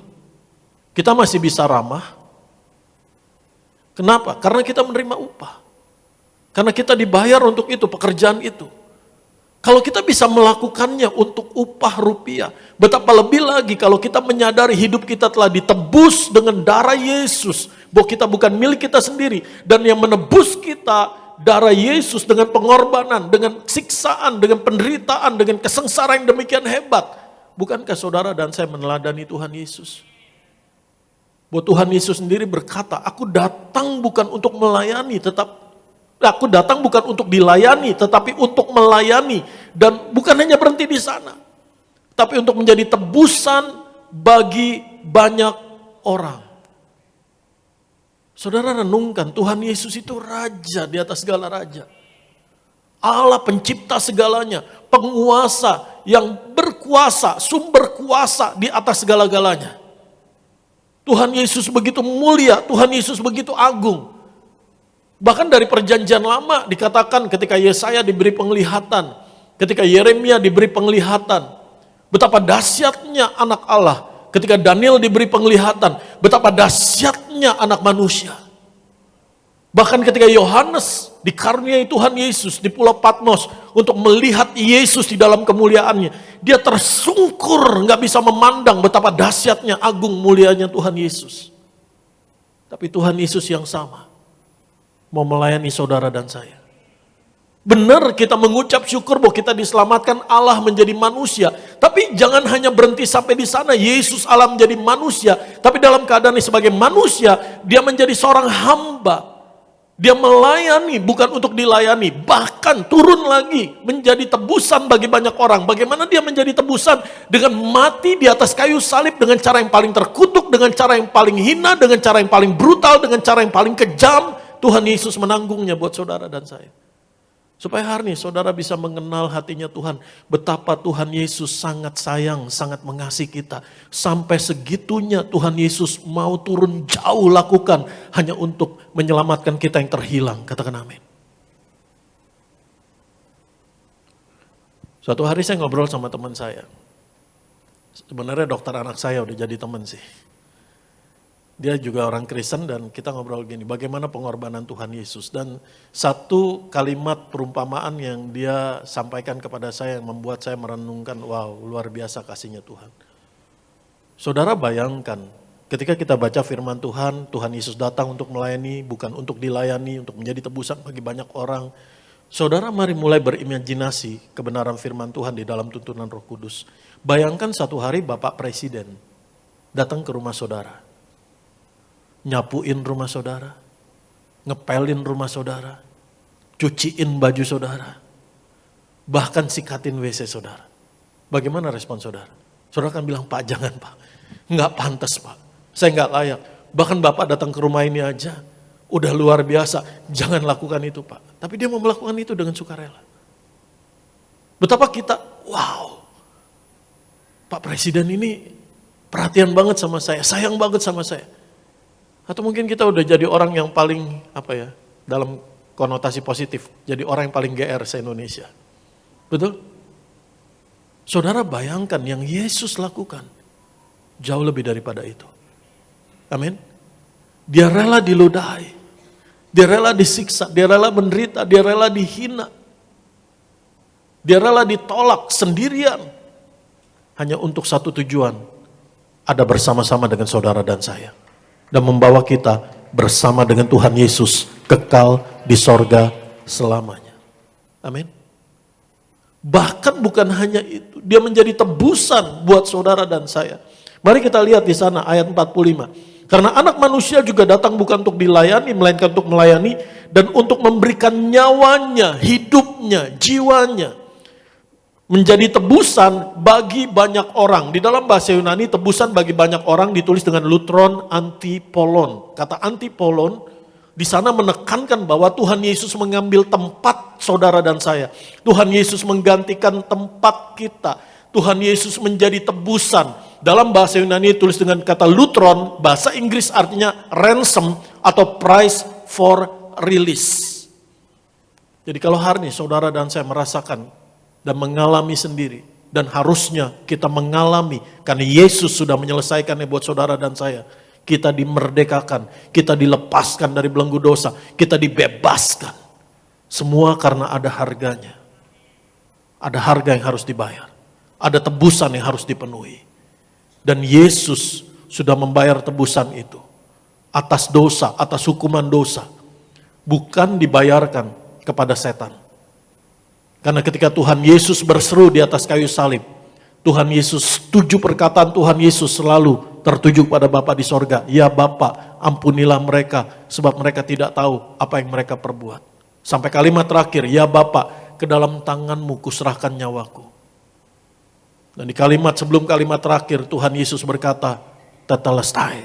Kita masih bisa ramah. Kenapa? Karena kita menerima upah. Karena kita dibayar untuk itu, pekerjaan itu. Kalau kita bisa melakukannya untuk upah rupiah, betapa lebih lagi kalau kita menyadari hidup kita telah ditebus dengan darah Yesus, bahwa kita bukan milik kita sendiri, dan yang menebus kita darah Yesus dengan pengorbanan, dengan siksaan, dengan penderitaan, dengan kesengsaraan yang demikian hebat. Bukankah saudara dan saya meneladani Tuhan Yesus? Bahwa Tuhan Yesus sendiri berkata, aku datang bukan untuk melayani, aku datang bukan untuk dilayani, tetapi untuk melayani. Dan bukan hanya berhenti di sana, tapi untuk menjadi tebusan bagi banyak orang. Saudara renungkan, Tuhan Yesus itu raja di atas segala raja. Allah pencipta segalanya, penguasa yang berkuasa, sumber kuasa di atas segala-galanya. Tuhan Yesus begitu mulia, Tuhan Yesus begitu agung. Bahkan dari perjanjian lama dikatakan ketika Yesaya diberi penglihatan, ketika Yeremia diberi penglihatan, betapa dahsyatnya anak Allah. Ketika Daniel diberi penglihatan, betapa dahsyatnya anak manusia. Bahkan ketika Yohanes dikaruniai Tuhan Yesus di Pulau Patmos untuk melihat Yesus di dalam kemuliaannya, dia tersungkur, gak bisa memandang betapa dahsyatnya, agung mulianya Tuhan Yesus. Tapi Tuhan Yesus yang sama mau melayani saudara dan saya. Benar kita mengucap syukur bahwa kita diselamatkan Allah menjadi manusia. Tapi jangan hanya berhenti sampai di sana. Yesus Allah menjadi manusia. Tapi dalam keadaan ini sebagai manusia, dia menjadi seorang hamba. Dia melayani bukan untuk dilayani. Bahkan turun lagi menjadi tebusan bagi banyak orang. Bagaimana dia menjadi tebusan? Dengan mati di atas kayu salib dengan cara yang paling terkutuk, dengan cara yang paling hina, dengan cara yang paling brutal, dengan cara yang paling kejam. Tuhan Yesus menanggungnya buat saudara dan saya. Supaya hari ini saudara bisa mengenal hatinya Tuhan. Betapa Tuhan Yesus sangat sayang, sangat mengasihi kita. Sampai segitunya Tuhan Yesus mau turun jauh lakukan. Hanya untuk menyelamatkan kita yang terhilang. Katakan amin. Suatu hari saya ngobrol sama teman saya. Sebenarnya dokter anak saya udah jadi teman sih. Dia juga orang Kristen dan kita ngobrol gini, bagaimana pengorbanan Tuhan Yesus. Dan satu kalimat perumpamaan yang dia sampaikan kepada saya yang membuat saya merenungkan, wow luar biasa kasihnya Tuhan. Saudara bayangkan, ketika kita baca firman Tuhan, Tuhan Yesus datang untuk melayani, bukan untuk dilayani, untuk menjadi tebusan bagi banyak orang. Saudara mari mulai berimajinasi kebenaran firman Tuhan di dalam tuntunan Roh Kudus. Bayangkan satu hari Bapak Presiden datang ke rumah saudara. Nyapuin rumah saudara, ngepelin rumah saudara, cuciin baju saudara, bahkan sikatin WC saudara. Bagaimana respon saudara? Saudara kan bilang, Pak jangan Pak, nggak pantas Pak, saya nggak layak. Bahkan Bapak datang ke rumah ini aja, udah luar biasa, jangan lakukan itu Pak. Tapi dia mau melakukan itu dengan sukarela. Betapa kita, wow, Pak Presiden ini perhatian banget sama saya, sayang banget sama saya. Atau mungkin kita udah jadi orang yang paling, dalam konotasi positif, jadi orang yang paling GR se-Indonesia. Betul? Saudara bayangkan yang Yesus lakukan, jauh lebih daripada itu. Amin. Dia rela diludahi, dia rela disiksa, dia rela menderita, dia rela dihina. Dia rela ditolak sendirian. Hanya untuk satu tujuan, ada bersama-sama dengan saudara dan saya. Dan membawa kita bersama dengan Tuhan Yesus kekal di sorga selamanya. Amin. Bahkan bukan hanya itu, dia menjadi tebusan buat saudara dan saya. Mari kita lihat di sana ayat 45. Karena anak manusia juga datang bukan untuk dilayani, melainkan untuk melayani dan untuk memberikan nyawanya, hidupnya, jiwanya. Menjadi tebusan bagi banyak orang. Di dalam bahasa Yunani tebusan bagi banyak orang ditulis dengan lutron antipolon. Kata antipolon di sana menekankan bahwa Tuhan Yesus mengambil tempat saudara dan saya. Tuhan Yesus menggantikan tempat kita. Tuhan Yesus menjadi tebusan. Dalam bahasa Yunani ditulis dengan kata lutron, bahasa Inggris artinya ransom atau price for release. Jadi kalau hari ini saudara dan saya merasakan dan mengalami sendiri, dan harusnya kita mengalami karena Yesus sudah menyelesaikannya buat saudara dan saya. Kita dimerdekakan, kita dilepaskan dari belenggu dosa, kita dibebaskan. Semua karena ada harganya. Ada harga yang harus dibayar, ada tebusan yang harus dipenuhi. Dan Yesus sudah membayar tebusan itu atas dosa, atas hukuman dosa, bukan dibayarkan kepada setan. Karena ketika Tuhan Yesus berseru di atas kayu salib, Tuhan Yesus, 7 perkataan Tuhan Yesus selalu tertuju pada Bapa di sorga. Ya Bapa, ampunilah mereka, sebab mereka tidak tahu apa yang mereka perbuat. Sampai kalimat terakhir, ya Bapa, ke dalam tanganmu kuserahkan nyawaku. Dan di kalimat sebelum kalimat terakhir, Tuhan Yesus berkata, tetelestai.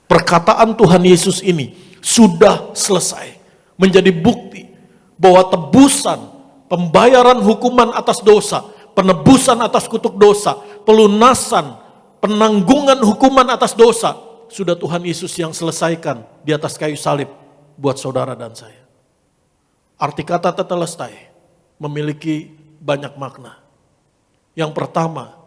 Perkataan Tuhan Yesus ini sudah selesai, menjadi bukti bahwa tebusan, pembayaran hukuman atas dosa, penebusan atas kutuk dosa, pelunasan, penanggungan hukuman atas dosa, sudah Tuhan Yesus yang selesaikan di atas kayu salib buat saudara dan saya. Arti kata tetelestai memiliki banyak makna. Yang pertama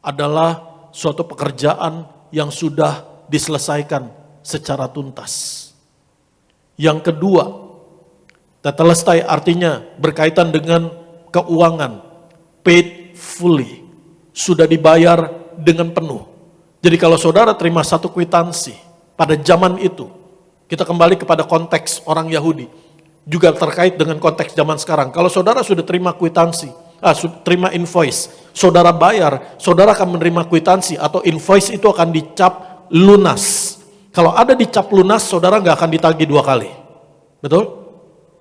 adalah suatu pekerjaan yang sudah diselesaikan secara tuntas. Yang kedua, tetelestai artinya berkaitan dengan keuangan, paid fully, sudah dibayar dengan penuh. Jadi kalau saudara terima satu kwitansi pada zaman itu, kita kembali kepada konteks orang Yahudi, juga terkait dengan konteks zaman sekarang. Kalau saudara sudah terima kwitansi, terima invoice, saudara bayar, saudara akan menerima kwitansi atau invoice itu akan dicap lunas. Kalau ada dicap lunas, saudara nggak akan ditagih 2 kali. Betul?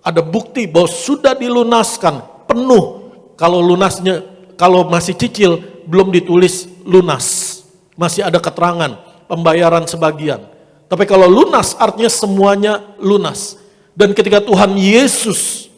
Ada bukti bahwa sudah dilunaskan penuh. Kalau lunasnya, kalau masih cicil belum ditulis lunas, masih ada keterangan pembayaran sebagian. Tapi kalau lunas artinya semuanya lunas. Dan ketika Tuhan Yesus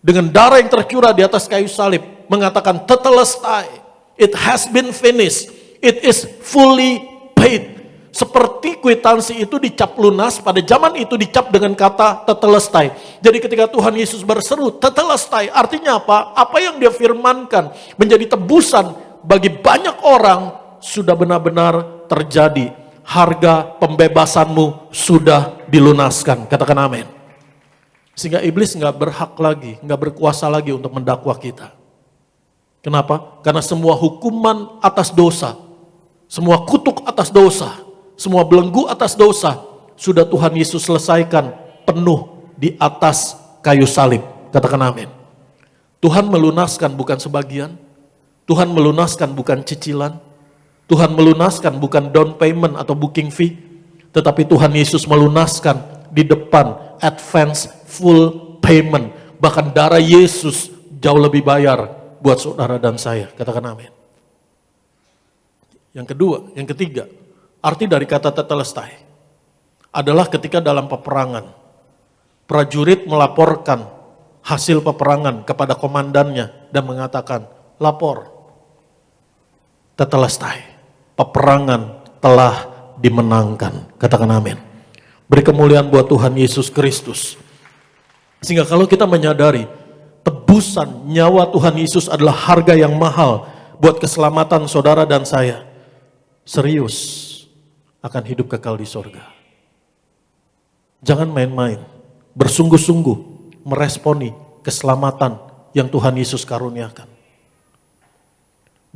dengan darah yang tercurah di atas kayu salib mengatakan tetelestai, it has been finished, it is fully paid. Seperti kwitansi itu dicap lunas, pada zaman itu dicap dengan kata tetelestai. Jadi ketika Tuhan Yesus berseru tetelestai, artinya apa? Apa yang dia firmankan menjadi tebusan bagi banyak orang sudah benar-benar terjadi. Harga pembebasanmu sudah dilunaskan. Katakan amin. Sehingga iblis nggak berhak lagi, nggak berkuasa lagi untuk mendakwa kita. Kenapa? Karena semua hukuman atas dosa, semua kutuk atas dosa, semua belenggu atas dosa, sudah Tuhan Yesus selesaikan penuh di atas kayu salib. Katakan amin. Tuhan melunaskan bukan sebagian, Tuhan melunaskan bukan cicilan, Tuhan melunaskan bukan down payment atau booking fee, tetapi Tuhan Yesus melunaskan di depan advance full payment. Bahkan darah Yesus jauh lebih bayar buat saudara dan saya. Katakan amin. Yang kedua, yang ketiga, arti dari kata tetelestai adalah ketika dalam peperangan, prajurit melaporkan hasil peperangan kepada komandannya dan mengatakan, lapor, tetelestai. Peperangan telah dimenangkan. Katakan amin. Beri kemuliaan buat Tuhan Yesus Kristus. Sehingga kalau kita menyadari tebusan nyawa Tuhan Yesus adalah harga yang mahal buat keselamatan saudara dan saya, serius akan hidup kekal di sorga. Jangan main-main, bersungguh-sungguh meresponi keselamatan yang Tuhan Yesus karuniakan.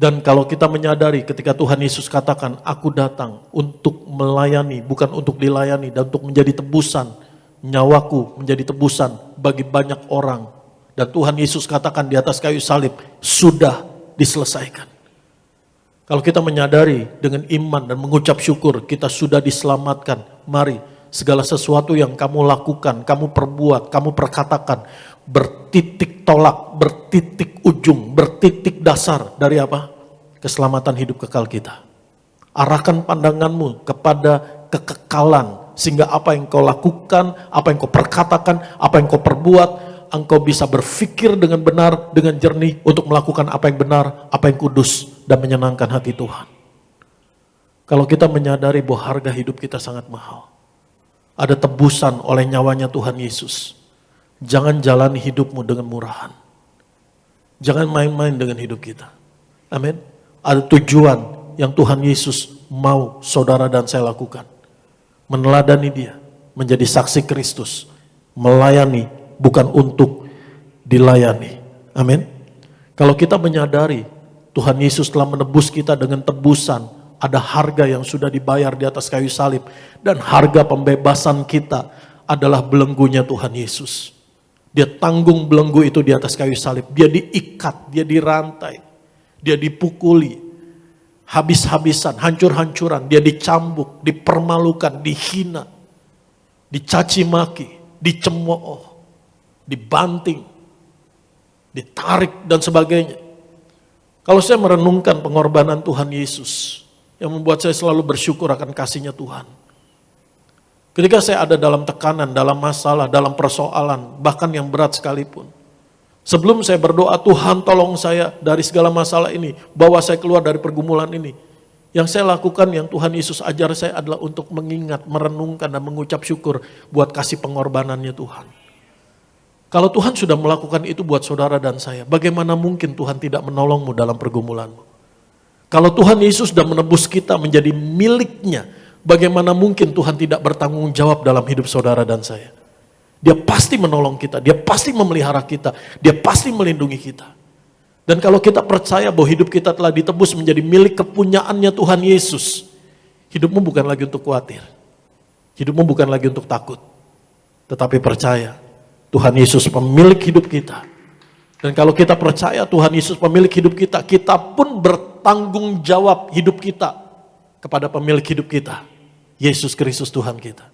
Dan kalau kita menyadari ketika Tuhan Yesus katakan, aku datang untuk melayani, bukan untuk dilayani, dan untuk menjadi tebusan, nyawaku menjadi tebusan bagi banyak orang. Dan Tuhan Yesus katakan di atas kayu salib, sudah diselesaikan. Kalau kita menyadari dengan iman dan mengucap syukur, kita sudah diselamatkan. Mari, segala sesuatu yang kamu lakukan, kamu perbuat, kamu perkatakan, bertitik tolak, bertitik ujung, bertitik dasar dari apa? Keselamatan hidup kekal kita. Arahkan pandanganmu kepada kekekalan, sehingga apa yang kau lakukan, apa yang kau perkatakan, apa yang kau perbuat, engkau bisa berpikir dengan benar, dengan jernih untuk melakukan apa yang benar, apa yang kudus dan menyenangkan hati Tuhan. Kalau kita menyadari bahwa harga hidup kita sangat mahal, ada tebusan oleh nyawanya Tuhan Yesus. Jangan jalani hidupmu dengan murahan. Jangan main-main dengan hidup kita. Amin. Ada tujuan yang Tuhan Yesus mau saudara dan saya lakukan. Meneladani dia, menjadi saksi Kristus, melayani bukan untuk dilayani. Amin. Kalau kita menyadari Tuhan Yesus telah menebus kita dengan tebusan, ada harga yang sudah dibayar di atas kayu salib, dan harga pembebasan kita adalah belenggunya Tuhan Yesus. Dia tanggung belenggu itu di atas kayu salib. Dia diikat, dia dirantai, dia dipukuli, habis-habisan, hancur-hancuran. Dia dicambuk, dipermalukan, dihina, dicaci maki, dicemooh, dibanting, ditarik dan sebagainya. Kalau saya merenungkan pengorbanan Tuhan Yesus, yang membuat saya selalu bersyukur akan kasih-Nya Tuhan. Ketika saya ada dalam tekanan, dalam masalah, dalam persoalan, bahkan yang berat sekalipun. Sebelum saya berdoa, Tuhan tolong saya dari segala masalah ini, bawa saya keluar dari pergumulan ini. Yang saya lakukan, yang Tuhan Yesus ajar saya adalah untuk mengingat, merenungkan dan mengucap syukur buat kasih pengorbanannya Tuhan. Kalau Tuhan sudah melakukan itu buat saudara dan saya, bagaimana mungkin Tuhan tidak menolongmu dalam pergumulanmu? Kalau Tuhan Yesus sudah menebus kita menjadi miliknya, bagaimana mungkin Tuhan tidak bertanggung jawab dalam hidup saudara dan saya? Dia pasti menolong kita, dia pasti memelihara kita, dia pasti melindungi kita. Dan kalau kita percaya bahwa hidup kita telah ditebus menjadi milik kepunyaannya Tuhan Yesus, hidupmu bukan lagi untuk khawatir, hidupmu bukan lagi untuk takut, tetapi percaya Tuhan Yesus pemilik hidup kita. Dan kalau kita percaya Tuhan Yesus pemilik hidup kita, kita pun bertanggung jawab hidup kita kepada pemilik hidup kita, Yesus Kristus Tuhan kita.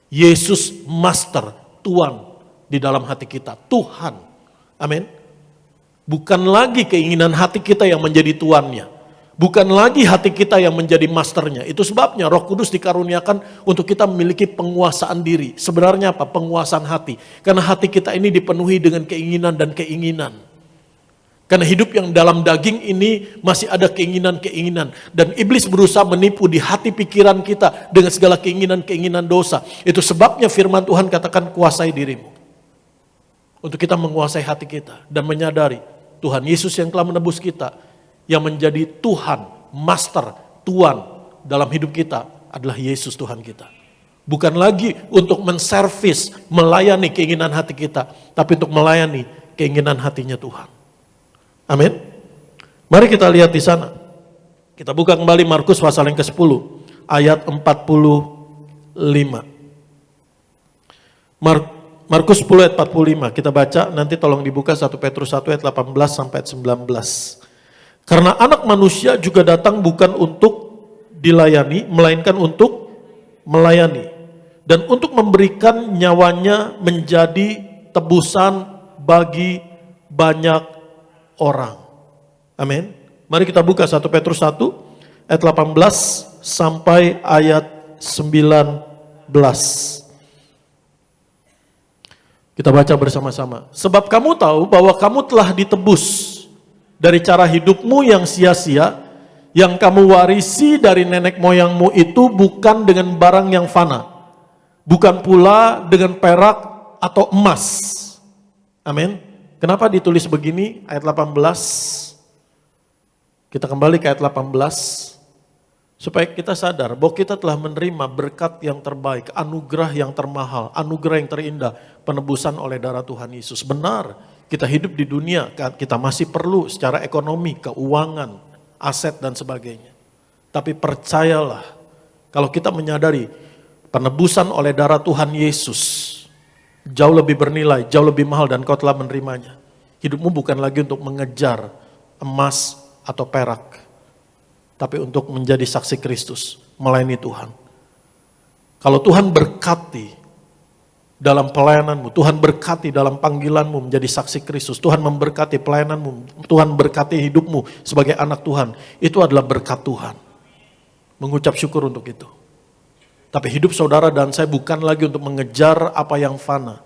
Yesus Master, Tuan di dalam hati kita, Tuhan. Amin. Bukan lagi keinginan hati kita yang menjadi tuannya, bukan lagi hati kita yang menjadi masternya. Itu sebabnya Roh Kudus dikaruniakan untuk kita memiliki penguasaan diri. Sebenarnya apa? Penguasaan hati. Karena hati kita ini dipenuhi dengan keinginan dan keinginan. Karena hidup yang dalam daging ini masih ada keinginan-keinginan. Dan iblis berusaha menipu di hati pikiran kita dengan segala keinginan-keinginan dosa. Itu sebabnya firman Tuhan katakan kuasai dirimu. Untuk kita menguasai hati kita dan menyadari Tuhan Yesus yang telah menebus kita, yang menjadi Tuhan, Master, Tuan dalam hidup kita adalah Yesus Tuhan kita. Bukan lagi untuk menservis, melayani keinginan hati kita, tapi untuk melayani keinginan hatinya Tuhan. Amin. Mari kita lihat di sana. Kita buka kembali Markus pasal yang ke-10 ayat 45. Markus 10 ayat 45, kita baca, nanti tolong dibuka 1 Petrus 1 ayat 18 sampai 19. Karena anak manusia juga datang bukan untuk dilayani, melainkan untuk melayani. Dan untuk memberikan nyawanya menjadi tebusan bagi banyak orang. Amin. Mari kita buka 1 Petrus 1 ayat 18 sampai ayat 19. Kita baca bersama-sama. Sebab kamu tahu bahwa kamu telah ditebus dari cara hidupmu yang sia-sia, yang kamu warisi dari nenek moyangmu itu bukan dengan barang yang fana, bukan pula dengan perak atau emas. Amin. Kenapa ditulis begini ayat 18? Kita kembali ke ayat 18. Supaya kita sadar bahwa kita telah menerima berkat yang terbaik, anugerah yang termahal, anugerah yang terindah, penebusan oleh darah Tuhan Yesus. Benar, kita hidup di dunia, kita masih perlu secara ekonomi, keuangan, aset dan sebagainya. Tapi percayalah, kalau kita menyadari penebusan oleh darah Tuhan Yesus, jauh lebih bernilai, jauh lebih mahal dan kau telah menerimanya. Hidupmu bukan lagi untuk mengejar emas atau perak, tapi untuk menjadi saksi Kristus, melayani Tuhan. Kalau Tuhan berkati dalam pelayananmu, Tuhan berkati dalam panggilanmu menjadi saksi Kristus, Tuhan memberkati pelayananmu, Tuhan berkati hidupmu sebagai anak Tuhan, itu adalah berkat Tuhan. Mengucap syukur untuk itu. Tapi hidup saudara dan saya bukan lagi untuk mengejar apa yang fana,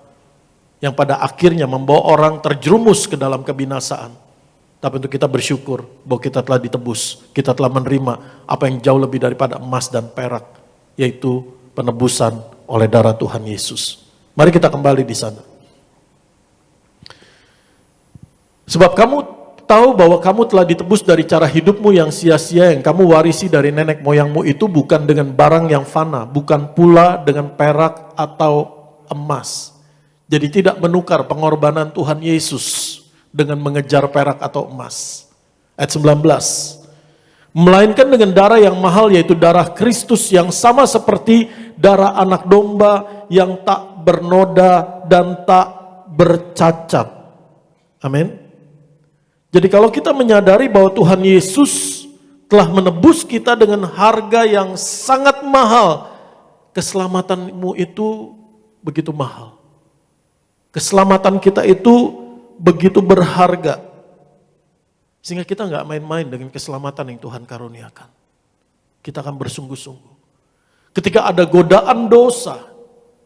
yang pada akhirnya membawa orang terjerumus ke dalam kebinasaan. Tapi untuk kita bersyukur bahwa kita telah ditebus, kita telah menerima apa yang jauh lebih daripada emas dan perak, yaitu penebusan oleh darah Tuhan Yesus. Mari kita kembali di sana. Sebab kamu tahu bahwa kamu telah ditebus dari cara hidupmu yang sia-sia, yang kamu warisi dari nenek moyangmu itu bukan dengan barang yang fana, bukan pula dengan perak atau emas. Jadi tidak menukar pengorbanan Tuhan Yesus dengan mengejar perak atau emas. Ayat 19. Melainkan dengan darah yang mahal, yaitu darah Kristus yang sama seperti darah anak domba yang tak bernoda dan tak bercacat. Amin. Jadi kalau kita menyadari bahwa Tuhan Yesus telah menebus kita dengan harga yang sangat mahal, keselamatanmu itu begitu mahal. Keselamatan kita itu begitu berharga, sehingga kita nggak main-main dengan keselamatan yang Tuhan karuniakan. Kita akan bersungguh-sungguh. Ketika ada godaan dosa,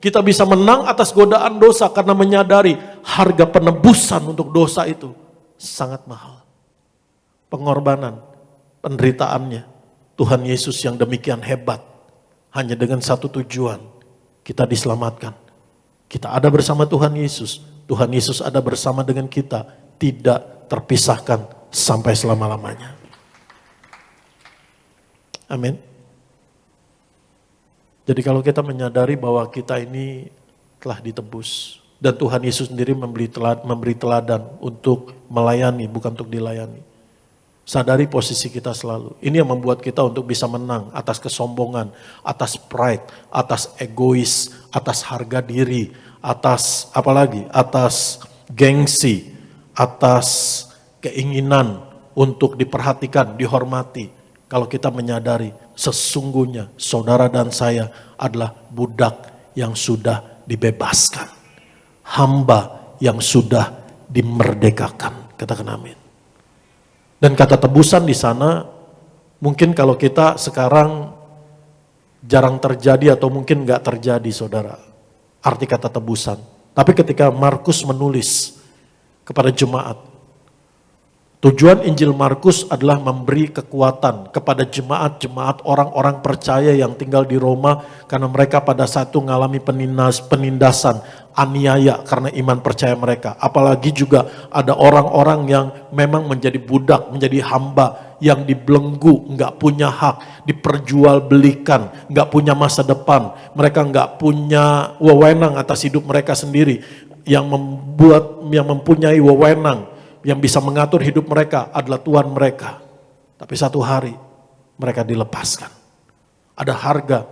kita bisa menang atas godaan dosa karena menyadari harga penebusan untuk dosa itu sangat mahal. Pengorbanan, penderitaannya, Tuhan Yesus yang demikian hebat, hanya dengan satu tujuan, kita diselamatkan. Kita ada bersama Tuhan Yesus. Tuhan Yesus ada bersama dengan kita, tidak terpisahkan sampai selama-lamanya. Amin. Jadi kalau kita menyadari bahwa kita ini telah ditebus, dan Tuhan Yesus sendiri memberi teladan untuk melayani, bukan untuk dilayani. Sadari posisi kita selalu. Ini yang membuat kita untuk bisa menang atas kesombongan, atas pride, atas egois, atas harga diri, atas apalagi, atas gengsi, atas keinginan untuk diperhatikan, dihormati. Kalau kita menyadari sesungguhnya saudara dan saya adalah budak yang sudah dibebaskan, hamba yang sudah dimerdekakan. Katakan amin. Dan kata tebusan di sana mungkin kalau kita sekarang jarang terjadi atau mungkin nggak terjadi, saudara. Arti kata tebusan. Tapi ketika Markus menulis kepada jemaat, Tujuan Injil Markus adalah memberi kekuatan kepada jemaat-jemaat orang-orang percaya yang tinggal di Roma karena mereka pada saat itu mengalami penindasan, aniaya karena iman percaya mereka. Apalagi juga ada orang-orang yang memang menjadi budak, menjadi hamba yang dibelenggu, nggak punya hak, diperjualbelikan, nggak punya masa depan. Mereka nggak punya wewenang atas hidup mereka sendiri. Yang mempunyai wewenang, yang bisa mengatur hidup mereka adalah Tuhan mereka. Tapi satu hari mereka dilepaskan. Ada harga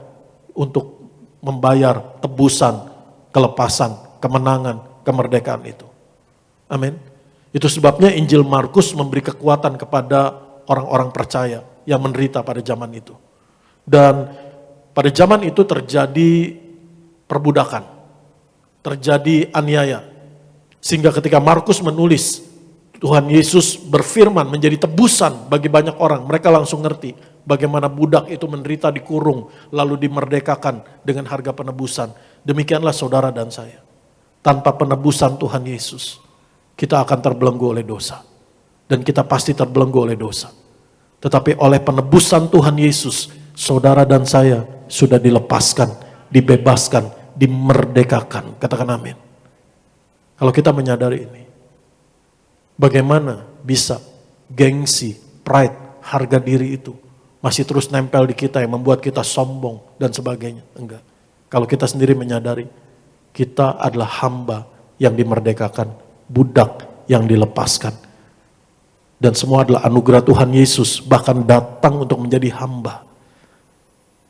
untuk membayar tebusan, kelepasan, kemenangan, kemerdekaan itu. Amin. Itu sebabnya Injil Markus memberi kekuatan kepada orang-orang percaya yang menderita pada zaman itu. Dan pada zaman itu terjadi perbudakan, terjadi aniaya. Sehingga ketika Markus menulis, Tuhan Yesus berfirman menjadi tebusan bagi banyak orang. Mereka langsung ngerti bagaimana budak itu menderita dikurung lalu dimerdekakan dengan harga penebusan. Demikianlah saudara dan saya. Tanpa penebusan Tuhan Yesus, kita akan terbelenggu oleh dosa. Dan kita pasti terbelenggu oleh dosa. Tetapi oleh penebusan Tuhan Yesus, saudara dan saya sudah dilepaskan, dibebaskan, dimerdekakan. Katakan amin. Kalau kita menyadari ini, bagaimana bisa gengsi, pride, harga diri itu masih terus nempel di kita yang membuat kita sombong dan sebagainya? Enggak. Kalau kita sendiri menyadari kita adalah hamba yang dimerdekakan, budak yang dilepaskan. Dan semua adalah anugerah Tuhan Yesus, bahkan datang untuk menjadi hamba.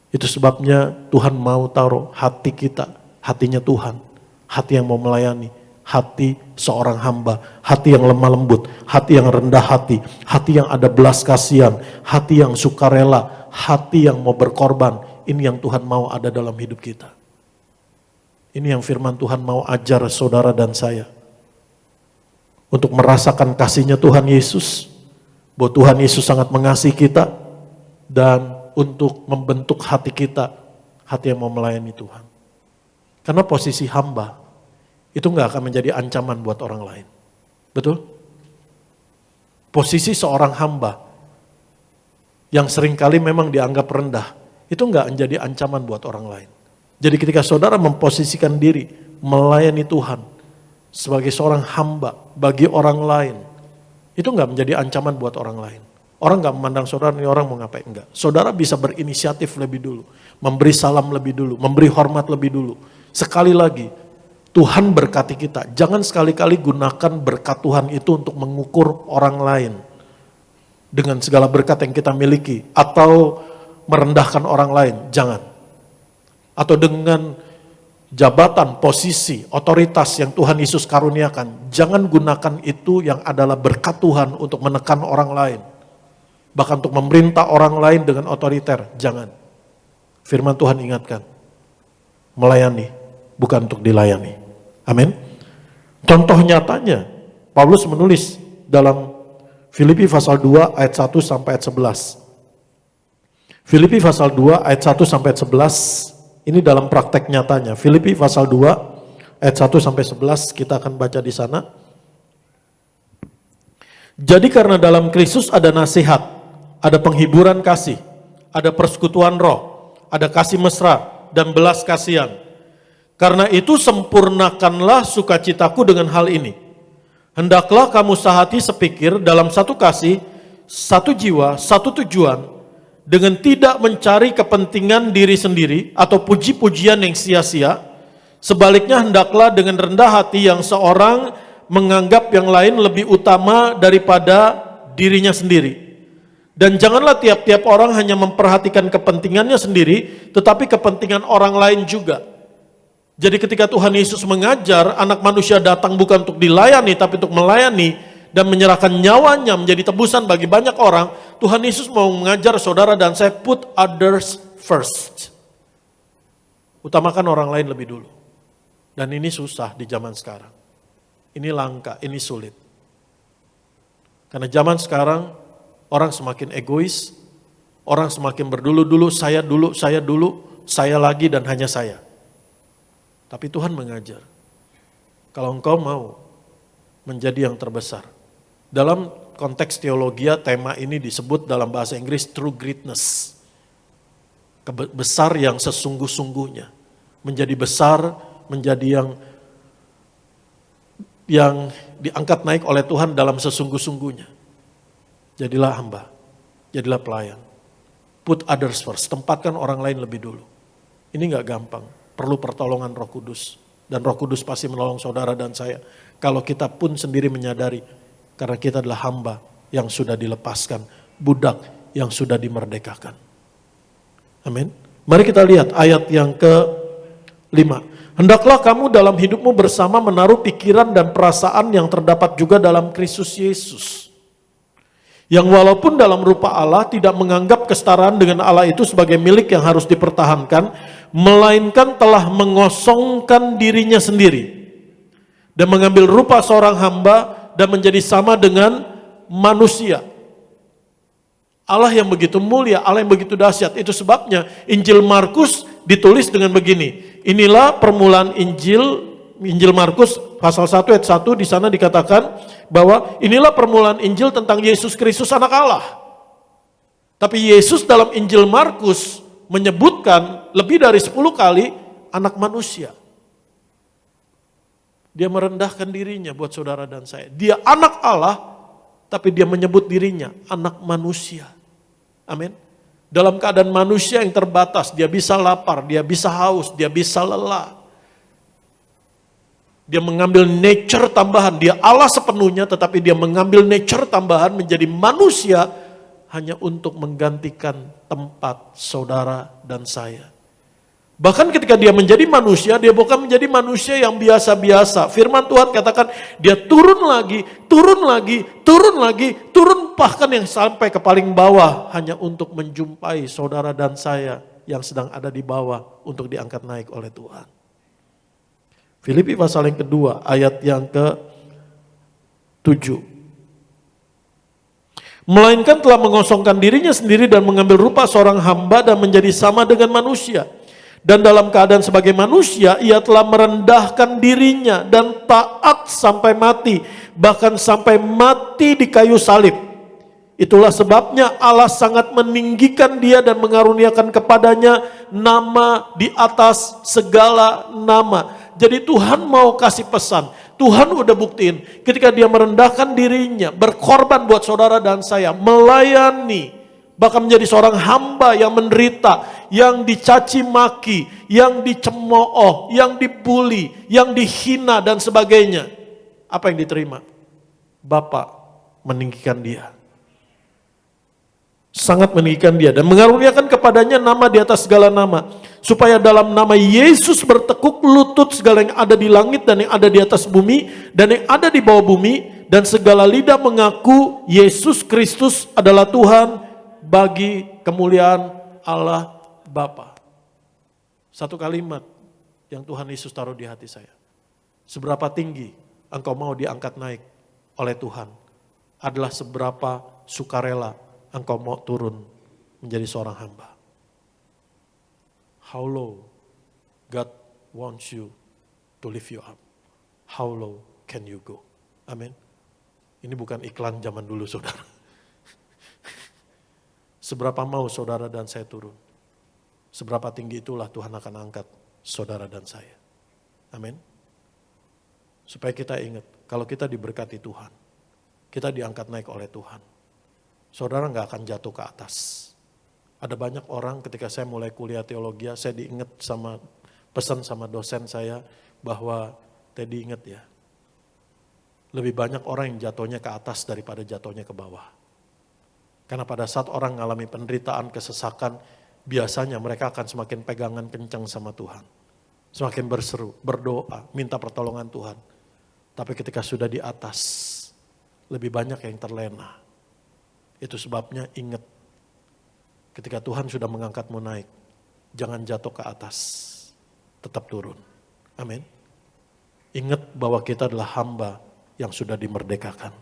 Itu sebabnya Tuhan mau taruh hati kita, hatinya Tuhan, hati yang mau melayani, hati seorang hamba, hati yang lemah lembut, hati yang rendah hati yang ada belas kasihan, hati yang sukarela, hati yang mau berkorban. Ini yang Tuhan mau ada dalam hidup kita. Ini yang firman Tuhan mau ajar saudara dan saya. Untuk merasakan kasihnya Tuhan Yesus, bahwa Tuhan Yesus sangat mengasihi kita, dan untuk membentuk hati kita, hati yang mau melayani Tuhan. Karena posisi hamba, itu gak akan menjadi ancaman buat orang lain. Betul? Posisi seorang hamba yang seringkali memang dianggap rendah, itu gak menjadi ancaman buat orang lain. Jadi ketika saudara memposisikan diri melayani Tuhan sebagai seorang hamba bagi orang lain, itu gak menjadi ancaman buat orang lain. Orang gak memandang saudara, ini orang mau ngapain, enggak. Saudara bisa berinisiatif lebih dulu, memberi salam lebih dulu, memberi hormat lebih dulu. Sekali lagi, Tuhan berkati kita. Jangan sekali-kali gunakan berkat Tuhan itu untuk mengukur orang lain dengan segala berkat yang kita miliki, atau merendahkan orang lain. Jangan. Atau dengan jabatan, posisi, otoritas yang Tuhan Yesus karuniakan. Jangan gunakan itu yang adalah berkat Tuhan untuk menekan orang lain. Bahkan untuk memerintah orang lain dengan otoriter. Jangan. Firman Tuhan ingatkan. Melayani, bukan untuk dilayani. Amin. Contoh nyatanya, Paulus menulis dalam Filipi pasal 2 ayat 1 sampai ayat 11. Filipi pasal 2 ayat 1 sampai ayat 11. Ini dalam praktek nyatanya. Filipi pasal 2 ayat 1 sampai 11 kita akan baca di sana. Jadi karena dalam Kristus ada nasihat, ada penghiburan kasih, ada persekutuan roh, ada kasih mesra dan belas kasihan. Karena itu sempurnakanlah sukacitaku dengan hal ini. Hendaklah kamu sehati sepikir dalam satu kasih, satu jiwa, satu tujuan, dengan tidak mencari kepentingan diri sendiri atau puji-pujian yang sia-sia. Sebaliknya hendaklah dengan rendah hati yang seorang menganggap yang lain lebih utama daripada dirinya sendiri. Dan janganlah tiap-tiap orang hanya memperhatikan kepentingannya sendiri, tetapi kepentingan orang lain juga. Jadi ketika Tuhan Yesus mengajar, anak manusia datang bukan untuk dilayani, tapi untuk melayani dan menyerahkan nyawanya menjadi tebusan bagi banyak orang. Tuhan Yesus mau mengajar saudara dan saya, put others first. Utamakan orang lain lebih dulu. Dan ini susah di zaman sekarang. Ini langka, ini sulit. Karena zaman sekarang orang semakin egois, orang semakin berdulu-dulu, saya dulu, saya lagi dan hanya saya. Tapi Tuhan mengajar, kalau engkau mau menjadi yang terbesar. Dalam konteks teologi tema ini disebut dalam bahasa Inggris true greatness. Besar yang sesungguh-sungguhnya. Menjadi besar, menjadi yang diangkat naik oleh Tuhan dalam sesungguh-sungguhnya. Jadilah hamba, jadilah pelayan. Put others first, tempatkan orang lain lebih dulu. Ini gak gampang, perlu pertolongan Roh Kudus. Dan Roh Kudus pasti menolong saudara dan saya. Kalau kita pun sendiri menyadari, karena kita adalah hamba yang sudah dilepaskan, budak yang sudah dimerdekakan. Amin. Mari kita lihat ayat yang ke-5. Hendaklah kamu dalam hidupmu bersama menaruh pikiran dan perasaan yang terdapat juga dalam Kristus Yesus. Yang walaupun dalam rupa Allah tidak menganggap kesetaraan dengan Allah itu sebagai milik yang harus dipertahankan, melainkan telah mengosongkan dirinya sendiri dan mengambil rupa seorang hamba dan menjadi sama dengan manusia. Allah yang begitu mulia, Allah yang begitu dahsyat. Itu sebabnya Injil Markus ditulis dengan begini. Inilah permulaan Injil Markus pasal 1 ayat 1 di sana dikatakan bahwa inilah permulaan Injil tentang Yesus Kristus anak Allah. Tapi Yesus dalam Injil Markus menyebutkan lebih dari 10 kali anak manusia. Dia merendahkan dirinya buat saudara dan saya. Dia anak Allah, tapi dia menyebut dirinya anak manusia. Amin. Dalam keadaan manusia yang terbatas, dia bisa lapar, dia bisa haus, dia bisa lelah. Dia mengambil nature tambahan, dia Allah sepenuhnya tetapi dia mengambil nature tambahan menjadi manusia hanya untuk menggantikan tempat saudara dan saya. Bahkan ketika dia menjadi manusia, dia bukan menjadi manusia yang biasa-biasa. Firman Tuhan katakan dia turun lagi, turun bahkan yang sampai ke paling bawah hanya untuk menjumpai saudara dan saya yang sedang ada di bawah untuk diangkat naik oleh Tuhan. Filipi pasal yang kedua ayat yang ke-7. Melainkan telah mengosongkan dirinya sendiri dan mengambil rupa seorang hamba dan menjadi sama dengan manusia. Dan dalam keadaan sebagai manusia, ia telah merendahkan dirinya dan taat sampai mati, bahkan sampai mati di kayu salib. Itulah sebabnya Allah sangat meninggikan dia dan mengaruniakan kepadanya nama di atas segala nama. Jadi Tuhan mau kasih pesan, Tuhan udah buktiin ketika dia merendahkan dirinya, berkorban buat saudara dan saya, melayani, bahkan menjadi seorang hamba yang menderita, yang dicaci maki, yang dicemooh, yang dibully, yang dihina dan sebagainya. Apa yang diterima? Bapa meninggikan dia. Sangat meninggikan dia dan mengaruniakan kepadanya nama di atas segala nama. Supaya dalam nama Yesus bertekuk lutut segala yang ada di langit dan yang ada di atas bumi dan yang ada di bawah bumi. Dan segala lidah mengaku Yesus Kristus adalah Tuhan bagi kemuliaan Allah Bapa. Satu kalimat yang Tuhan Yesus taruh di hati saya. Seberapa tinggi engkau mau diangkat naik oleh Tuhan adalah seberapa sukarela engkau mau turun menjadi seorang hamba. How low God wants you to lift you up. How low can you go? Amin. Ini bukan iklan zaman dulu saudara. Seberapa mau saudara dan saya turun. Seberapa tinggi itulah Tuhan akan angkat saudara dan saya. Amin. Supaya kita ingat, kalau kita diberkati Tuhan, kita diangkat naik oleh Tuhan. Saudara gak akan jatuh ke atas. Ada banyak orang ketika saya mulai kuliah teologi, saya diingat pesan sama dosen saya bahwa Teddy ingat ya, lebih banyak orang yang jatuhnya ke atas daripada jatuhnya ke bawah. Karena pada saat orang mengalami penderitaan, kesesakan, biasanya mereka akan semakin pegangan kencang sama Tuhan. Semakin berseru, berdoa, minta pertolongan Tuhan. Tapi ketika sudah di atas, lebih banyak yang terlena. Itu sebabnya ingat, ketika Tuhan sudah mengangkatmu naik, jangan jatuh ke atas, tetap turun. Amin. Ingat bahwa kita adalah hamba yang sudah dimerdekakan.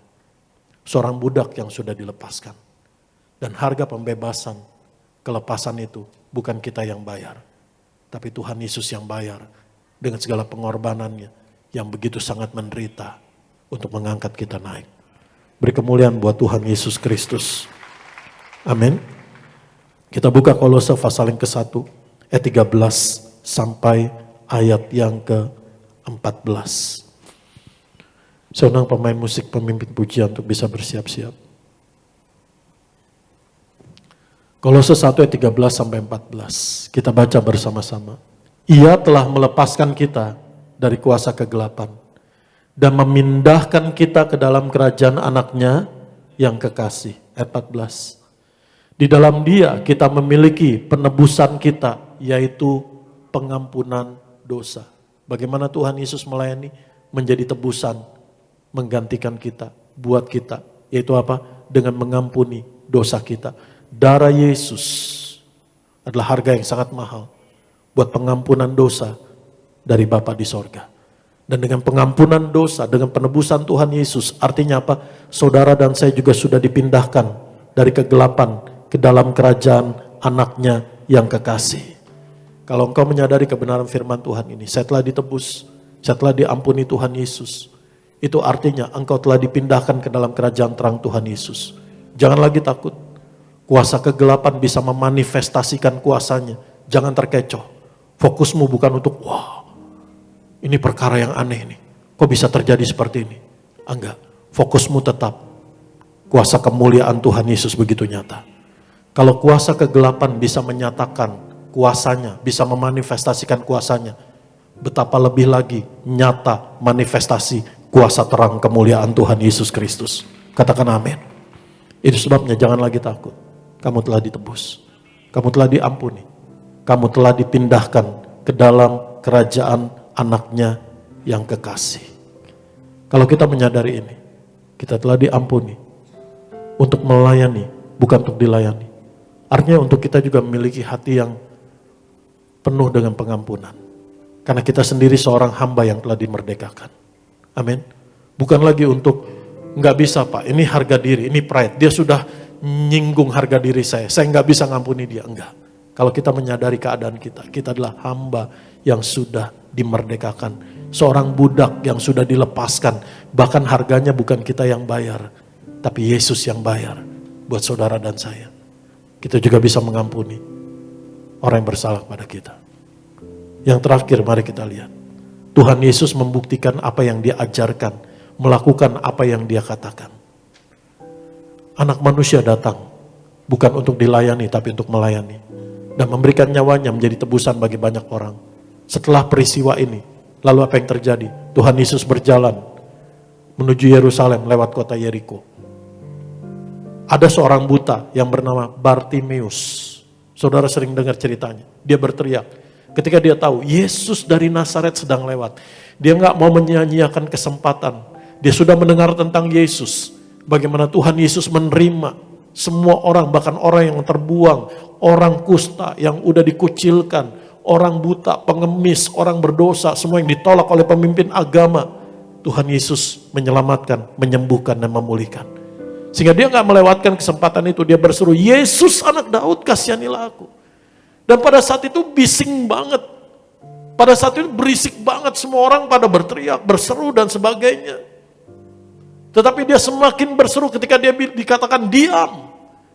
Seorang budak yang sudah dilepaskan. Dan harga pembebasan, kelepasan itu bukan kita yang bayar. Tapi Tuhan Yesus yang bayar dengan segala pengorbanannya yang begitu sangat menderita untuk mengangkat kita naik. Beri kemuliaan buat Tuhan Yesus Kristus. Amin. Kita buka Kolose pasal yang ke-1 ayat 13 sampai ayat yang ke-14. Saya undang pemain musik, pemimpin pujian untuk bisa bersiap-siap. Kolose 1 ayat 13 sampai 14. Kita baca bersama-sama. Ia telah melepaskan kita dari kuasa kegelapan dan memindahkan kita ke dalam kerajaan anaknya yang kekasih. Ayat 14. Di dalam dia kita memiliki penebusan kita, yaitu pengampunan dosa. Bagaimana Tuhan Yesus melayani? Menjadi tebusan, menggantikan kita, buat kita. Yaitu apa? Dengan mengampuni dosa kita. Darah Yesus adalah harga yang sangat mahal buat pengampunan dosa dari Bapa di sorga. Dan dengan pengampunan dosa, dengan penebusan Tuhan Yesus, artinya apa? Saudara dan saya juga sudah dipindahkan dari kegelapan ke dalam kerajaan anaknya yang kekasih. Kalau engkau menyadari kebenaran firman Tuhan ini, saya telah ditebus, saya telah diampuni Tuhan Yesus. Itu artinya engkau telah dipindahkan ke dalam kerajaan terang Tuhan Yesus. Jangan lagi takut. Kuasa kegelapan bisa memanifestasikan kuasanya. Jangan terkecoh. Fokusmu bukan untuk, wah, ini perkara yang aneh nih. Kok bisa terjadi seperti ini? Enggak. Fokusmu tetap. Kuasa kemuliaan Tuhan Yesus begitu nyata. Kalau kuasa kegelapan bisa menyatakan kuasanya, bisa memanifestasikan kuasanya, betapa lebih lagi nyata manifestasi kuasa terang kemuliaan Tuhan Yesus Kristus. Katakan amin. Itu sebabnya jangan lagi takut. Kamu telah ditebus. Kamu telah diampuni. Kamu telah dipindahkan ke dalam kerajaan anaknya yang kekasih. Kalau kita menyadari ini, kita telah diampuni untuk melayani, bukan untuk dilayani. Artinya untuk kita juga memiliki hati yang penuh dengan pengampunan. Karena kita sendiri seorang hamba yang telah dimerdekakan. Amin. Bukan lagi untuk, nggak bisa Pak, ini harga diri, ini pride. Dia sudah nyinggung harga diri saya nggak bisa ngampuni dia. Enggak. Kalau kita menyadari keadaan kita adalah hamba yang sudah dimerdekakan. Seorang budak yang sudah dilepaskan. Bahkan harganya bukan kita yang bayar, tapi Yesus yang bayar buat saudara dan saya. Kita juga bisa mengampuni orang yang bersalah pada kita. Yang terakhir, mari kita lihat. Tuhan Yesus membuktikan apa yang dia ajarkan, melakukan apa yang dia katakan. Anak manusia datang, bukan untuk dilayani, tapi untuk melayani. Dan memberikan nyawanya menjadi tebusan bagi banyak orang. Setelah peristiwa ini, lalu apa yang terjadi? Tuhan Yesus berjalan menuju Yerusalem lewat kota Yeriko. Ada seorang buta yang bernama Bartimeus. Saudara sering dengar ceritanya. Dia berteriak. Ketika dia tahu Yesus dari Nazaret sedang lewat. Dia nggak mau menyia-nyiakan kesempatan. Dia sudah mendengar tentang Yesus. Bagaimana Tuhan Yesus menerima semua orang, bahkan orang yang terbuang, orang kusta yang udah dikucilkan, orang buta, pengemis, orang berdosa, semua yang ditolak oleh pemimpin agama. Tuhan Yesus menyelamatkan, menyembuhkan, dan memulihkan. Sehingga dia gak melewatkan kesempatan itu. Dia berseru, Yesus anak Daud, kasihanilah aku. Dan pada saat itu bising banget. Pada saat itu berisik banget, semua orang pada berteriak, berseru dan sebagainya. Tetapi dia semakin berseru ketika dia dikatakan diam.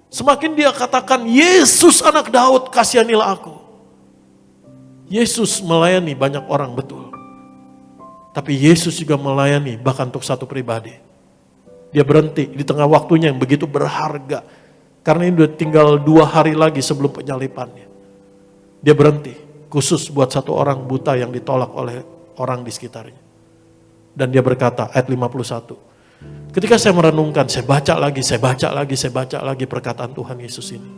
Semakin dia katakan, Yesus anak Daud, kasihanilah aku. Yesus melayani banyak orang, betul. Tapi Yesus juga melayani bahkan untuk satu pribadi. Dia berhenti di tengah waktunya yang begitu berharga. Karena ini udah tinggal 2 hari lagi sebelum penyalipannya. Dia berhenti khusus buat satu orang buta yang ditolak oleh orang di sekitarnya. Dan dia berkata, ayat 51. Ketika saya merenungkan, saya baca lagi perkataan Tuhan Yesus ini.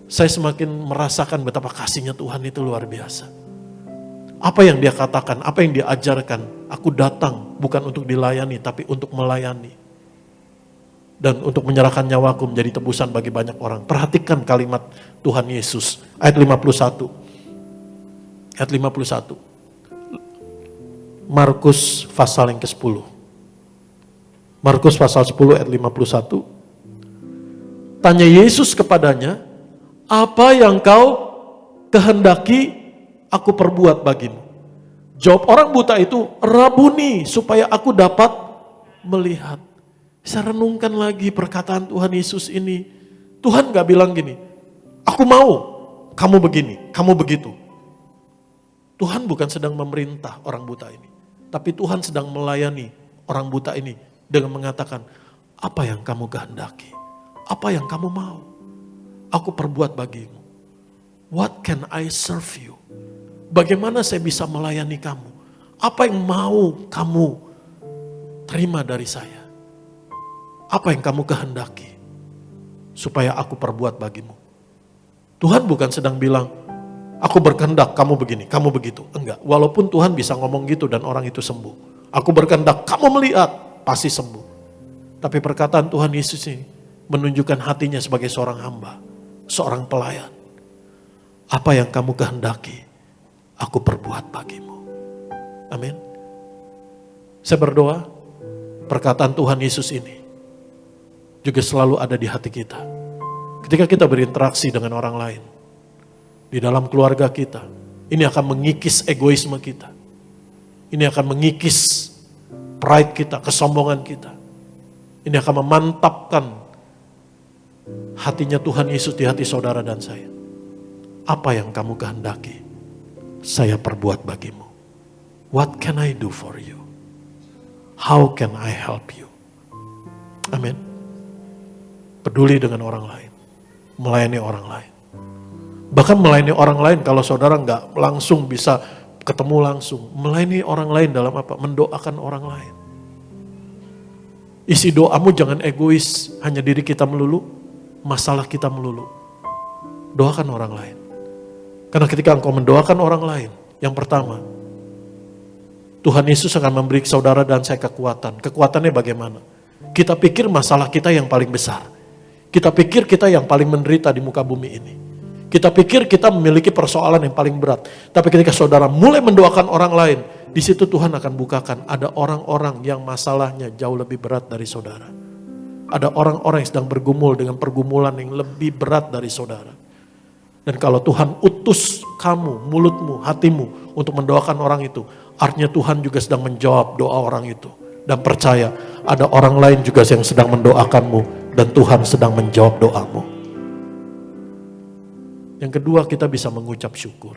Saya semakin merasakan betapa kasihnya Tuhan itu luar biasa. Apa yang dia katakan, apa yang dia ajarkan, aku datang bukan untuk dilayani, tapi untuk melayani. Dan untuk menyerahkan nyawaku menjadi tebusan bagi banyak orang. Perhatikan kalimat Tuhan Yesus, ayat 51. Ayat 51. Markus pasal yang ke-10. Markus pasal 10 ayat 51. Tanya Yesus kepadanya, apa yang kau kehendaki aku perbuat bagimu? Jawab orang buta itu, Rabuni, supaya aku dapat melihat. Saya renungkan lagi perkataan Tuhan Yesus ini. Tuhan gak bilang gini, aku mau kamu begini, kamu begitu. Tuhan bukan sedang memerintah orang buta ini. Tapi Tuhan sedang melayani orang buta ini dengan mengatakan, apa yang kamu kehendaki? Apa yang kamu mau? Aku perbuat bagimu. What can I serve you? Bagaimana saya bisa melayani kamu? Apa yang mau kamu terima dari saya? Apa yang kamu kehendaki? Supaya aku perbuat bagimu. Tuhan bukan sedang bilang, aku berkehendak kamu begini, kamu begitu. Enggak, walaupun Tuhan bisa ngomong gitu dan orang itu sembuh. Aku berkehendak kamu melihat, pasti sembuh. Tapi perkataan Tuhan Yesus ini menunjukkan hatinya sebagai seorang hamba, seorang pelayan. Apa yang kamu kehendaki, aku perbuat bagimu. Amin. Saya berdoa, perkataan Tuhan Yesus ini juga selalu ada di hati kita. Ketika kita berinteraksi dengan orang lain, di dalam keluarga kita, ini akan mengikis egoisme kita. Ini akan mengikis pride kita, kesombongan kita. Ini akan memantapkan hatinya Tuhan Yesus di hati saudara dan saya. Apa yang kamu kehendaki, saya perbuat bagimu. What can I do for you? How can I help you? Amin. Peduli dengan orang lain. Melayani orang lain. Bahkan melayani orang lain kalau saudara nggak langsung bisa ketemu langsung. Melayani orang lain dalam apa? Mendoakan orang lain. Isi doamu jangan egois, hanya diri kita melulu, masalah kita melulu. Doakan orang lain. Karena ketika engkau mendoakan orang lain, yang pertama, Tuhan Yesus akan memberi saudara dan saya kekuatan. Kekuatannya bagaimana? Kita pikir masalah kita yang paling besar. Kita pikir kita yang paling menderita di muka bumi ini. Kita pikir kita memiliki persoalan yang paling berat. Tapi ketika saudara mulai mendoakan orang lain, di situ Tuhan akan bukakan ada orang-orang yang masalahnya jauh lebih berat dari saudara. Ada orang-orang yang sedang bergumul dengan pergumulan yang lebih berat dari saudara. Dan kalau Tuhan utus kamu, mulutmu, hatimu untuk mendoakan orang itu, artinya Tuhan juga sedang menjawab doa orang itu. Dan percaya ada orang lain juga yang sedang mendoakanmu dan Tuhan sedang menjawab doamu. Yang kedua, kita bisa mengucap syukur.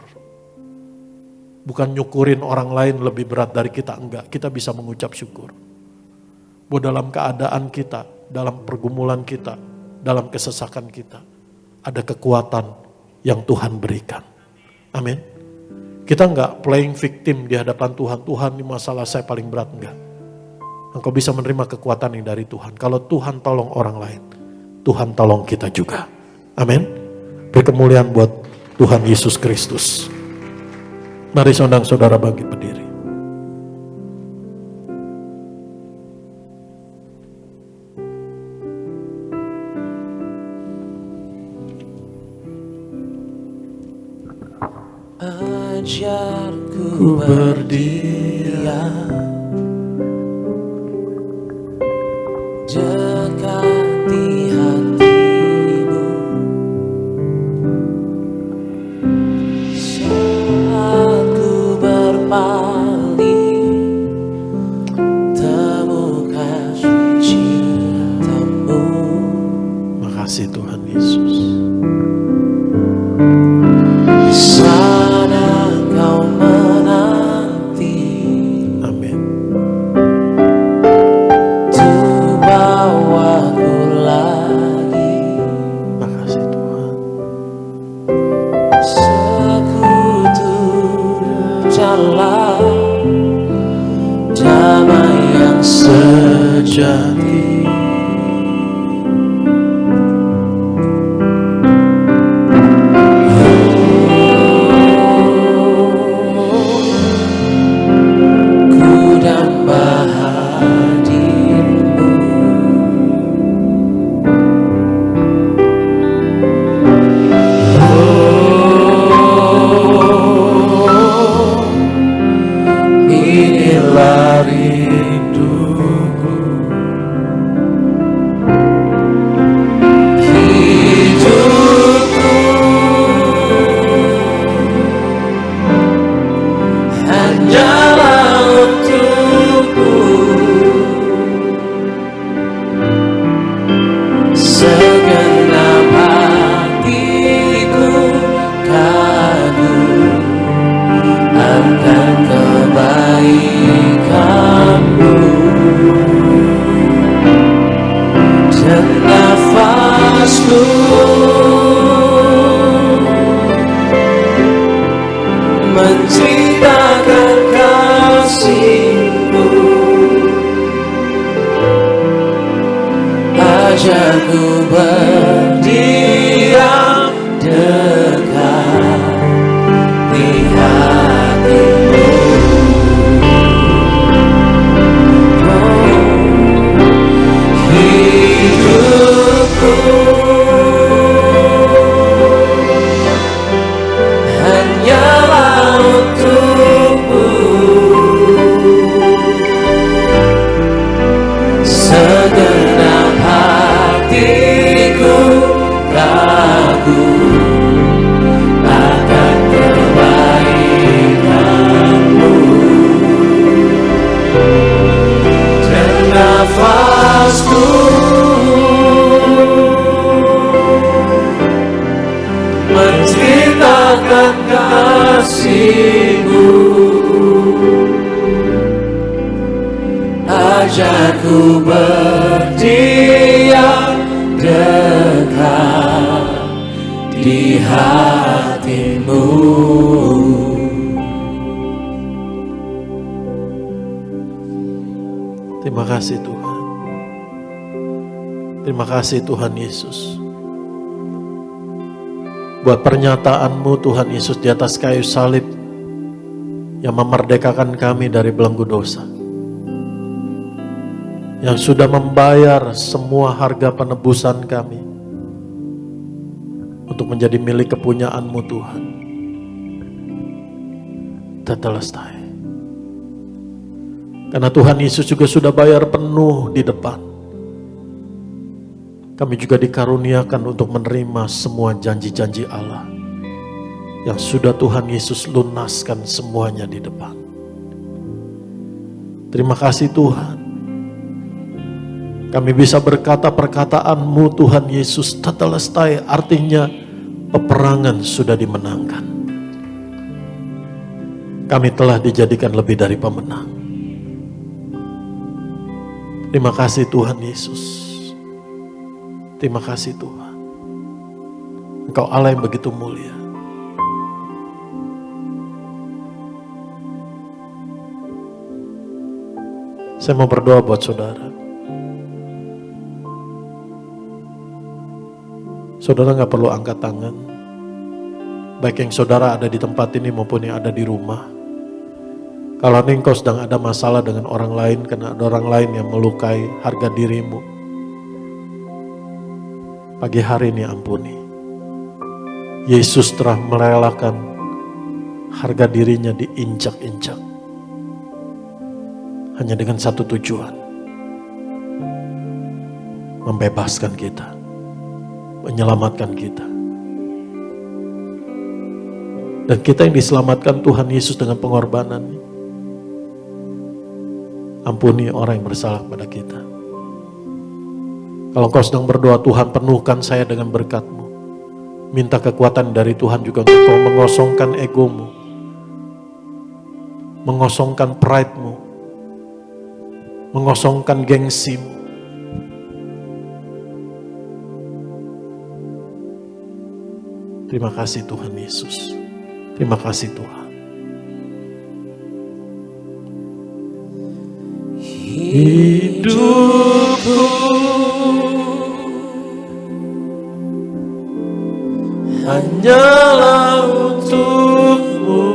Bukan nyukurin orang lain lebih berat dari kita, enggak. Kita bisa mengucap syukur. Bahwa dalam keadaan kita, dalam pergumulan kita, dalam kesesakan kita, ada kekuatan yang Tuhan berikan. Amin. Kita enggak playing victim di hadapan Tuhan. Tuhan, ini masalah saya paling berat, enggak. Engkau bisa menerima kekuatan yang dari Tuhan. Kalau Tuhan tolong orang lain, Tuhan tolong kita juga. Amin. Berkemuliaan buat Tuhan Yesus Kristus. Mari saudara bangkit berdiri. Ajarku berdiam, dekati hatimu, saat ku berpaling, temukan cintamu. Makasih Tuhan Yesus. Di sana kau menanti. Amin. Bawaku lagi, Makasih Tuhan. sekutu jalan damai yang sejati. menceritakan kasih-Mu. Ajarku berdiam dekat di hati-Mu. Hidupku hanyalah untuk-Mu, segenap hatiku kagum akan kebaikan-Mu, dan nafasku menceritakan kasih-Mu. Ajarku berdiam dekat di hati-Mu. Terima kasih Tuhan. Terima kasih Tuhan Yesus. Buat pernyataan-Mu Tuhan Yesus di atas kayu salib yang memerdekakan kami dari belenggu dosa. Yang sudah membayar semua harga penebusan kami untuk menjadi milik kepunyaan-Mu Tuhan. Tetelestai. Karena Tuhan Yesus juga sudah bayar penuh di depan. Kami juga dikaruniakan untuk menerima semua janji-janji Allah yang sudah Tuhan Yesus lunaskan semuanya di depan. Terima kasih Tuhan. Kami bisa berkata perkataan-Mu Tuhan Yesus tetelestai, artinya peperangan sudah dimenangkan. Kami telah dijadikan lebih dari pemenang. Terima kasih Tuhan Yesus. Terima kasih Tuhan. Engkau Allah yang begitu mulia. Saya mau berdoa buat saudara. Saudara gak perlu angkat tangan. Baik yang saudara ada di tempat ini maupun yang ada di rumah. Kalau engkau sedang ada masalah dengan orang lain karena ada orang lain yang melukai harga dirimu, pagi hari ini ampuni. Yesus telah merelakan harga dirinya diinjak-injak. Hanya dengan satu tujuan. Membebaskan kita. Menyelamatkan kita. Dan kita yang diselamatkan Tuhan Yesus dengan pengorbanan. Ampuni orang yang bersalah pada kita. Kalau kau sedang berdoa, Tuhan penuhkan saya dengan berkat-Mu. Minta kekuatan dari Tuhan juga untuk kau mengosongkan egomu. Mengosongkan pride-mu. Mengosongkan gengsimu. Terima kasih Tuhan Yesus. Terima kasih Tuhan. Hidupku hanyalah untuk-Mu,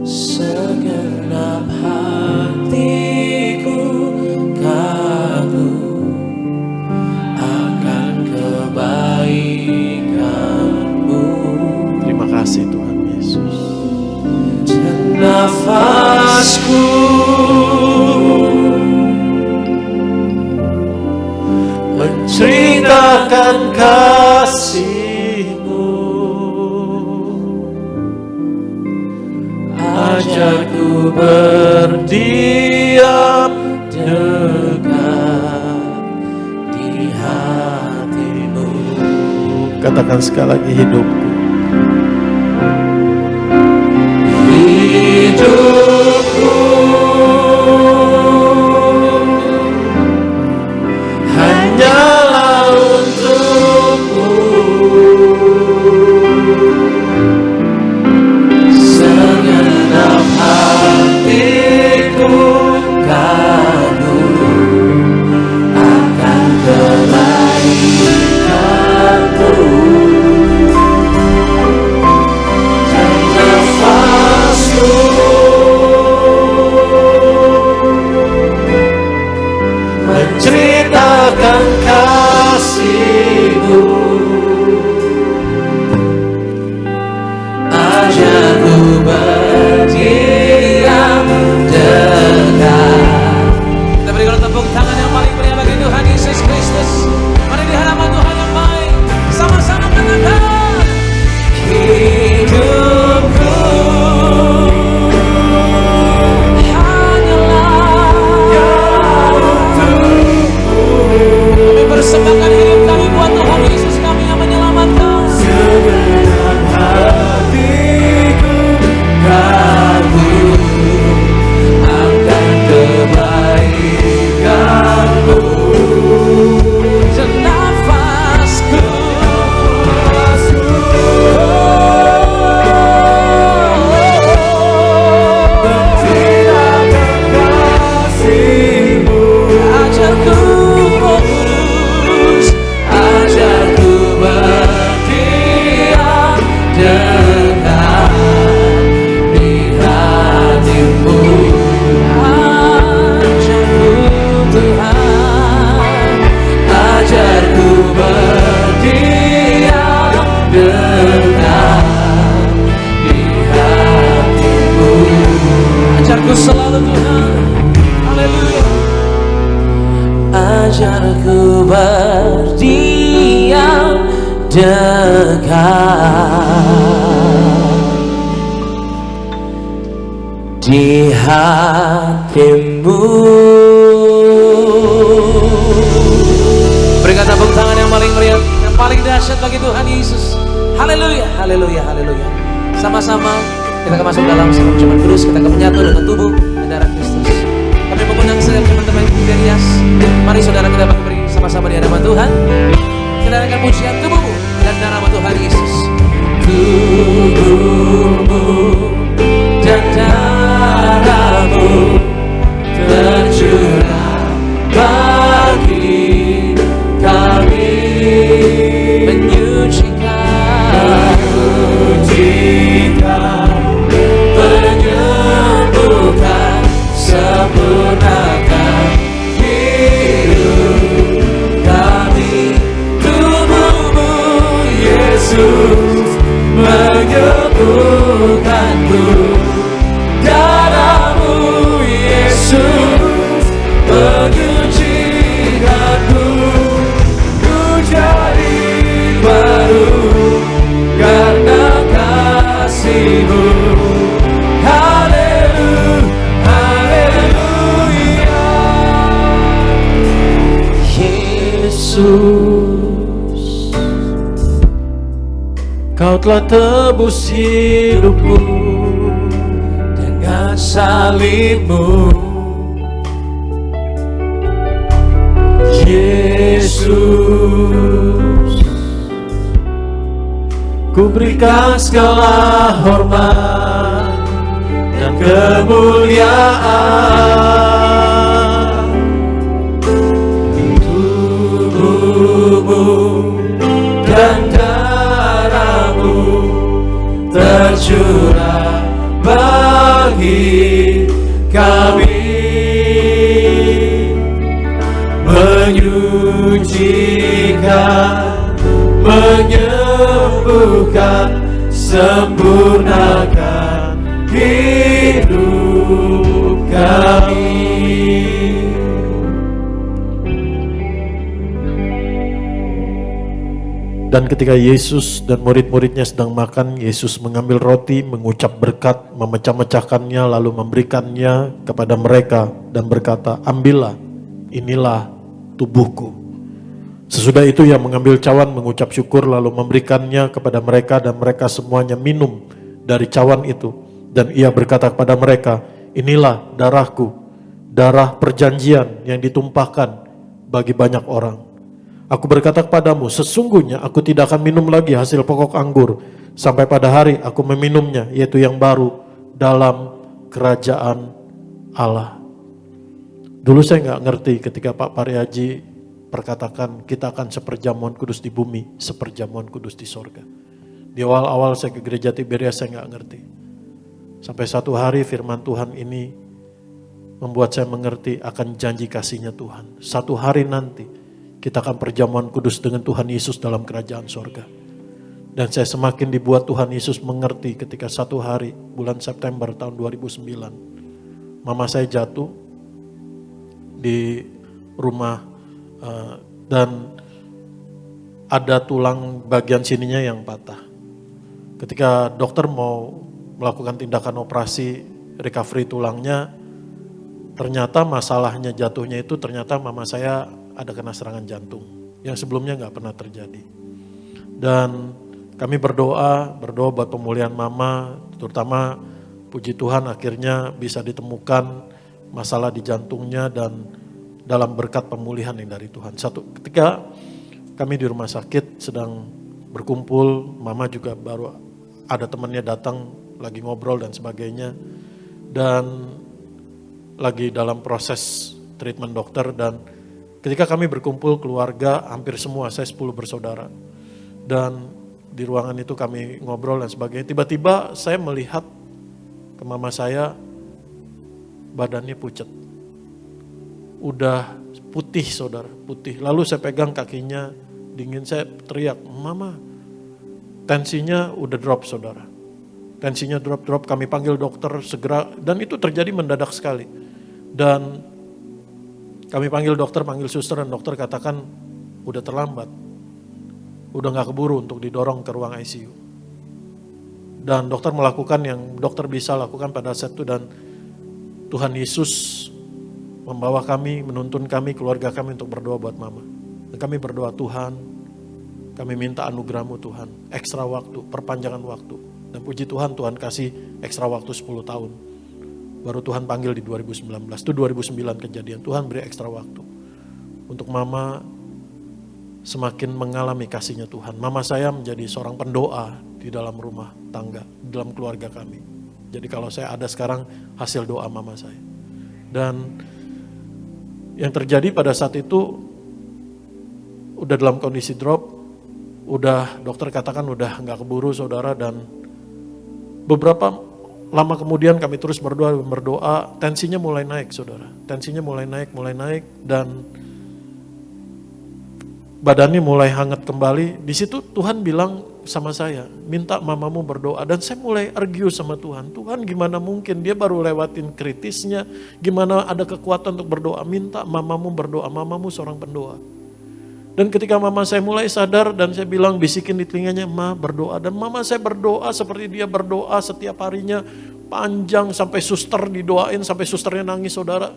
segenap hatiku kagum akan kebaikan-Mu. Terima kasih Tuhan Yesus. Dan nafasku menceritakan kasih-Mu. Ajarku berdiam dekat di hati-Mu. Katakan sekali lagi, hidupku hanyalah untuk-Mu, akan kasih-Mu. Ajarku berdiam dekat. Kita berikan tepuk tangan yang paling meriah bagi Tuhan Yesus Kristus. Mari di hadapan Tuhan yang baik, sama-sama katakan, hidupku hanyalah untukmu. Kami persembahkan hidup kami buat Tuhan Yesus kami yang menyelamatkan. Segenap hatiku ragu akan kebaikan-Mu. Senafasku menjinakkan kasih-Mu. Ajarku oh kudus, ajarku berdiam dekat di hati-Mu. Ajarku Tuhan, ajarku berdiam dekat di hati-Mu. Ajarku selalu Tuhan, haleluya. Ajarku berdiam dekat di hati-Mu. Berikan tepuk tangan yang paling meriah, yang paling dahsyat bagi Tuhan Yesus. Haleluya, haleluya, haleluya. Sama-sama kita akan masuk dalam perjamuan kudus, kita akan menyatu dengan tubuh dan darah Kristus. Kami mengundang setiap teman-teman yang rias. Mari saudara kita beri sama-sama di hadapan Tuhan. Kita akan pujian tubuhmu dan darahmu Tuhan Yesus. Tubuhmu dan darahmu tercurah bagi kami, menyucikan, menyembuhkan, sempurnakan hidup kami. Tubuhmu Yesus menyembuhkanku, darahmu Yesus menyucikanku. Ku jadi baru karena kasih-Mu. Haleluya, haleluya. Yesus, Kau telah tebus hidupku dengan salib-Mu. Yesus, ku berikan segala hormat dan kemuliaan. Tubuhmu dan darahmu tercurah bagi kami, menyucikan, menyembuhkan, sempurnakan hidup kami. Dan ketika Yesus dan murid-muridnya sedang makan, Yesus mengambil roti, mengucap berkat, memecah-mecahkannya, lalu memberikannya kepada mereka dan berkata, ambillah, inilah tubuhku. Sesudah itu ia mengambil cawan, mengucap syukur, lalu memberikannya kepada mereka dan mereka semuanya minum dari cawan itu. Dan ia berkata kepada mereka, inilah darahku, darah perjanjian yang ditumpahkan bagi banyak orang. Aku berkata kepadamu, sesungguhnya aku tidak akan minum lagi hasil pokok anggur sampai pada hari aku meminumnya, yaitu yang baru dalam kerajaan Allah. Dulu saya nggak ngerti ketika Pak Pariaji perkatakan kita akan seperjamuan kudus di bumi, seperjamuan kudus di sorga. Di awal-awal saya ke gereja Tiberias saya nggak ngerti. Sampai satu hari firman Tuhan ini membuat saya mengerti akan janji kasihnya Tuhan. Satu hari nanti kita akan perjamuan kudus dengan Tuhan Yesus dalam kerajaan sorga. Dan saya semakin dibuat Tuhan Yesus mengerti ketika satu hari bulan September tahun 2009, mama saya jatuh di rumah dan ada tulang bagian sininya yang patah. Ketika dokter mau melakukan tindakan operasi recovery tulangnya, ternyata masalahnya jatuhnya itu ternyata mama saya ada kena serangan jantung yang sebelumnya nggak pernah terjadi. Dan kami berdoa buat pemulihan mama, terutama puji Tuhan akhirnya bisa ditemukan masalah di jantungnya dan dalam berkat pemulihan yang dari Tuhan. Ketika kami di rumah sakit sedang berkumpul, mama juga baru ada temannya datang lagi ngobrol dan sebagainya. Dan lagi dalam proses treatment dokter, dan ketika kami berkumpul keluarga hampir semua, saya 10 bersaudara. Dan di ruangan itu kami ngobrol dan sebagainya. Tiba-tiba saya melihat ke mama saya, badannya pucat. Udah putih saudara, putih. Lalu saya pegang kakinya, dingin, saya teriak, mama, tensinya udah drop saudara. Tensinya drop, kami panggil dokter segera, dan itu terjadi mendadak sekali. Dan kami panggil dokter, panggil suster, dan dokter katakan udah terlambat. Udah gak keburu untuk didorong ke ruang ICU. Dan dokter melakukan yang dokter bisa lakukan pada saat itu, dan Tuhan Yesus membawa kami, menuntun kami, keluarga kami untuk berdoa buat mama. Dan kami berdoa, Tuhan, kami minta anugerah-Mu Tuhan, ekstra waktu, perpanjangan waktu. Dan puji Tuhan, Tuhan kasih ekstra waktu 10 tahun. Baru Tuhan panggil di 2019, itu 2009 kejadian, Tuhan beri ekstra waktu. Untuk mama semakin mengalami kasih-Nya Tuhan. Mama saya menjadi seorang pendoa di dalam rumah tangga, di dalam keluarga kami. Jadi kalau saya ada sekarang hasil doa mama saya. Dan yang terjadi pada saat itu udah dalam kondisi drop, udah dokter katakan udah nggak keburu saudara, dan beberapa lama kemudian kami terus berdoa, tensinya mulai naik saudara, tensinya mulai naik, dan badannya mulai hangat kembali. Di situ Tuhan bilang sama saya, minta mamamu berdoa. Dan saya mulai argue sama Tuhan, Tuhan gimana mungkin, dia baru lewatin kritisnya, gimana ada kekuatan untuk berdoa, minta mamamu berdoa, mamamu seorang pendoa. Dan ketika mama saya mulai sadar, dan saya bilang, bisikin di telinganya, ma berdoa. Dan mama saya berdoa seperti dia berdoa setiap harinya, panjang sampai suster didoain, sampai susternya nangis saudara.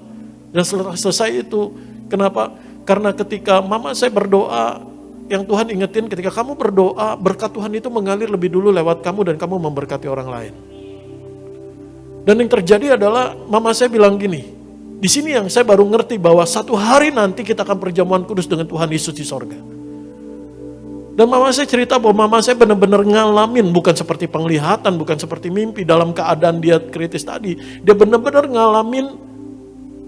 Dan selesai itu, kenapa? Karena ketika mama saya berdoa, yang Tuhan ingetin ketika kamu berdoa, berkat Tuhan itu mengalir lebih dulu lewat kamu dan kamu memberkati orang lain. Dan yang terjadi adalah mama saya bilang gini, di sini yang saya baru ngerti bahwa satu hari nanti kita akan perjamuan kudus dengan Tuhan Yesus di sorga. Dan mama saya cerita bahwa mama saya benar-benar ngalamin, bukan seperti penglihatan, bukan seperti mimpi dalam keadaan dia kritis tadi. Dia benar-benar ngalamin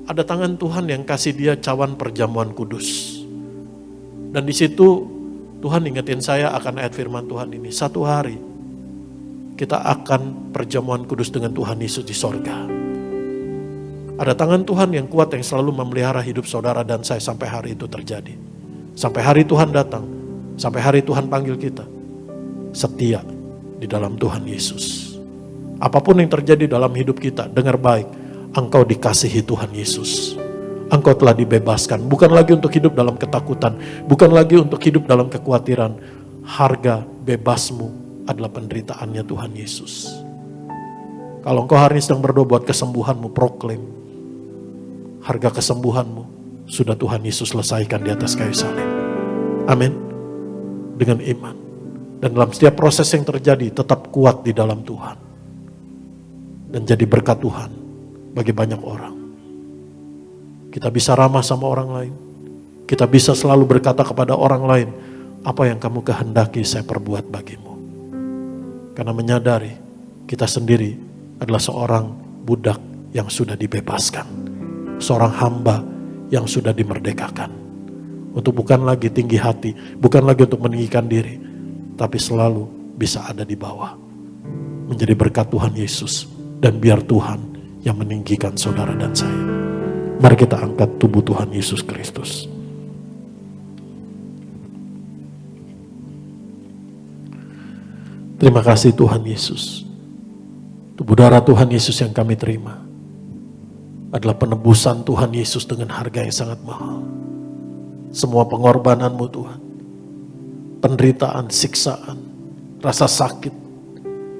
ada tangan Tuhan yang kasih dia cawan perjamuan kudus. Dan di situ Tuhan ingetin saya akan ayat firman Tuhan ini. Satu hari kita akan perjamuan kudus dengan Tuhan Yesus di sorga. Ada tangan Tuhan yang kuat yang selalu memelihara hidup saudara dan saya sampai hari itu terjadi. Sampai hari Tuhan datang, sampai hari Tuhan panggil kita. Setia di dalam Tuhan Yesus. Apapun yang terjadi dalam hidup kita, dengar baik, engkau dikasihi Tuhan Yesus. Engkau telah dibebaskan, bukan lagi untuk hidup dalam ketakutan, bukan lagi untuk hidup dalam kekhawatiran. Harga bebasmu adalah penderitaannya Tuhan Yesus. Kalau engkau hari ini sedang berdoa buat kesembuhanmu, proklaim. Harga kesembuhanmu sudah Tuhan Yesus selesaikan di atas kayu salib. Amin. Dengan iman. Dan dalam setiap proses yang terjadi, tetap kuat di dalam Tuhan. Dan jadi berkat Tuhan bagi banyak orang. Kita bisa ramah sama orang lain. Kita bisa selalu berkata kepada orang lain, apa yang kamu kehendaki saya perbuat bagimu. Karena menyadari kita sendiri adalah seorang budak yang sudah dibebaskan. Seorang hamba yang sudah dimerdekakan. Untuk bukan lagi tinggi hati, bukan lagi untuk meninggikan diri, tapi selalu bisa ada di bawah. Menjadi berkat Tuhan Yesus. Dan biar Tuhan yang meninggikan saudara dan saya. Mari kita angkat tubuh Tuhan Yesus Kristus. Terima kasih Tuhan Yesus. Tubuh darah Tuhan Yesus yang kami terima adalah penebusan Tuhan Yesus dengan harga yang sangat mahal. Semua pengorbananmu Tuhan, penderitaan, siksaan, rasa sakit,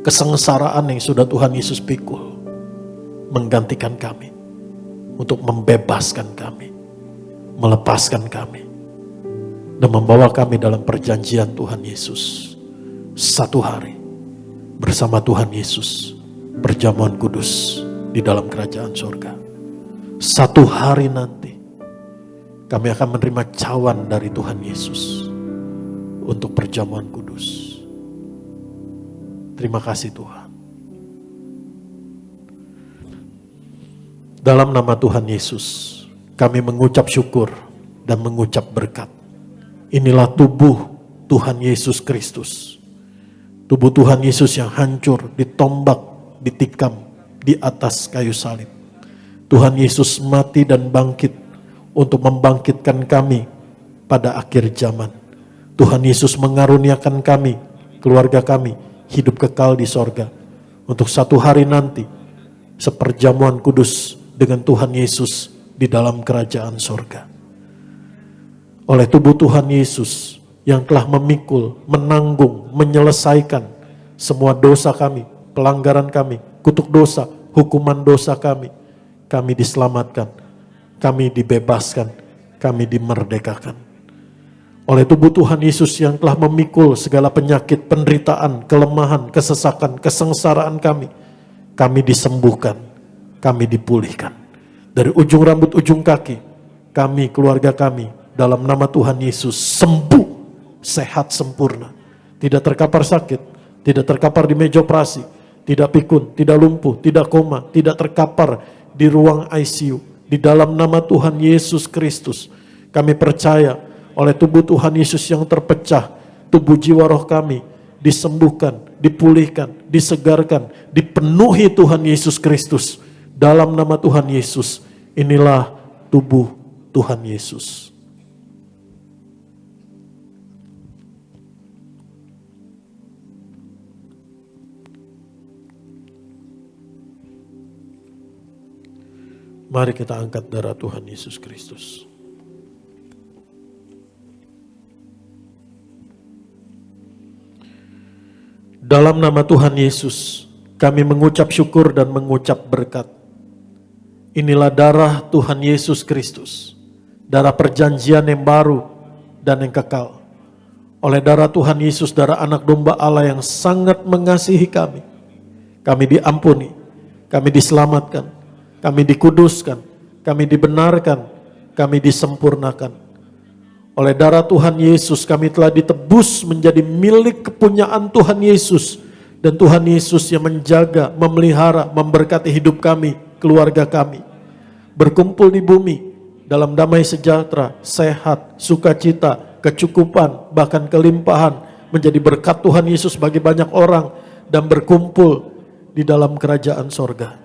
kesengsaraan yang sudah Tuhan Yesus pikul, menggantikan kami untuk membebaskan kami, melepaskan kami, dan membawa kami dalam perjanjian Tuhan Yesus. Satu hari bersama Tuhan Yesus, perjamuan kudus di dalam kerajaan surga. Satu hari nanti kami akan menerima cawan dari Tuhan Yesus untuk perjamuan kudus. Terima kasih Tuhan. Dalam nama Tuhan Yesus, kami mengucap syukur dan mengucap berkat. Inilah tubuh Tuhan Yesus Kristus. Tubuh Tuhan Yesus yang hancur, ditombak, ditikam di atas kayu salib. Tuhan Yesus mati dan bangkit untuk membangkitkan kami pada akhir zaman. Tuhan Yesus mengaruniakan kami, keluarga kami, hidup kekal di sorga. Untuk satu hari nanti, seperjamuan kudus dengan Tuhan Yesus di dalam kerajaan sorga. Oleh tubuh Tuhan Yesus yang telah memikul, menanggung, menyelesaikan semua dosa kami, pelanggaran kami, kutuk dosa, hukuman dosa kami diselamatkan, kami dibebaskan, kami dimerdekakan. Oleh tubuh Tuhan Yesus yang telah memikul segala penyakit, penderitaan, kelemahan, kesesakan, kesengsaraan kami disembuhkan, kami dipulihkan. Dari ujung rambut ujung kaki, kami, keluarga kami, dalam nama Tuhan Yesus sembuh, sehat sempurna. Tidak terkapar sakit, tidak terkapar di meja operasi, tidak pikun, tidak lumpuh, tidak koma, tidak terkapar di ruang ICU. Di dalam nama Tuhan Yesus Kristus, kami percaya oleh tubuh Tuhan Yesus yang terpecah, tubuh jiwa roh kami disembuhkan, dipulihkan, disegarkan, dipenuhi Tuhan Yesus Kristus. Dalam nama Tuhan Yesus, inilah tubuh Tuhan Yesus. Mari kita angkat darah Tuhan Yesus Kristus. Dalam nama Tuhan Yesus, kami mengucap syukur dan mengucap berkat. Inilah darah Tuhan Yesus Kristus, darah perjanjian yang baru dan yang kekal. Oleh darah Tuhan Yesus, darah anak domba Allah yang sangat mengasihi kami diampuni, kami diselamatkan, kami dikuduskan, kami dibenarkan, kami disempurnakan. Oleh darah Tuhan Yesus kami telah ditebus menjadi milik kepunyaan Tuhan Yesus. Dan Tuhan Yesus yang menjaga, memelihara, memberkati hidup kami, keluarga kami. Berkumpul di bumi dalam damai sejahtera, sehat, sukacita, kecukupan, bahkan kelimpahan. Menjadi berkat Tuhan Yesus bagi banyak orang. Dan berkumpul di dalam kerajaan sorga.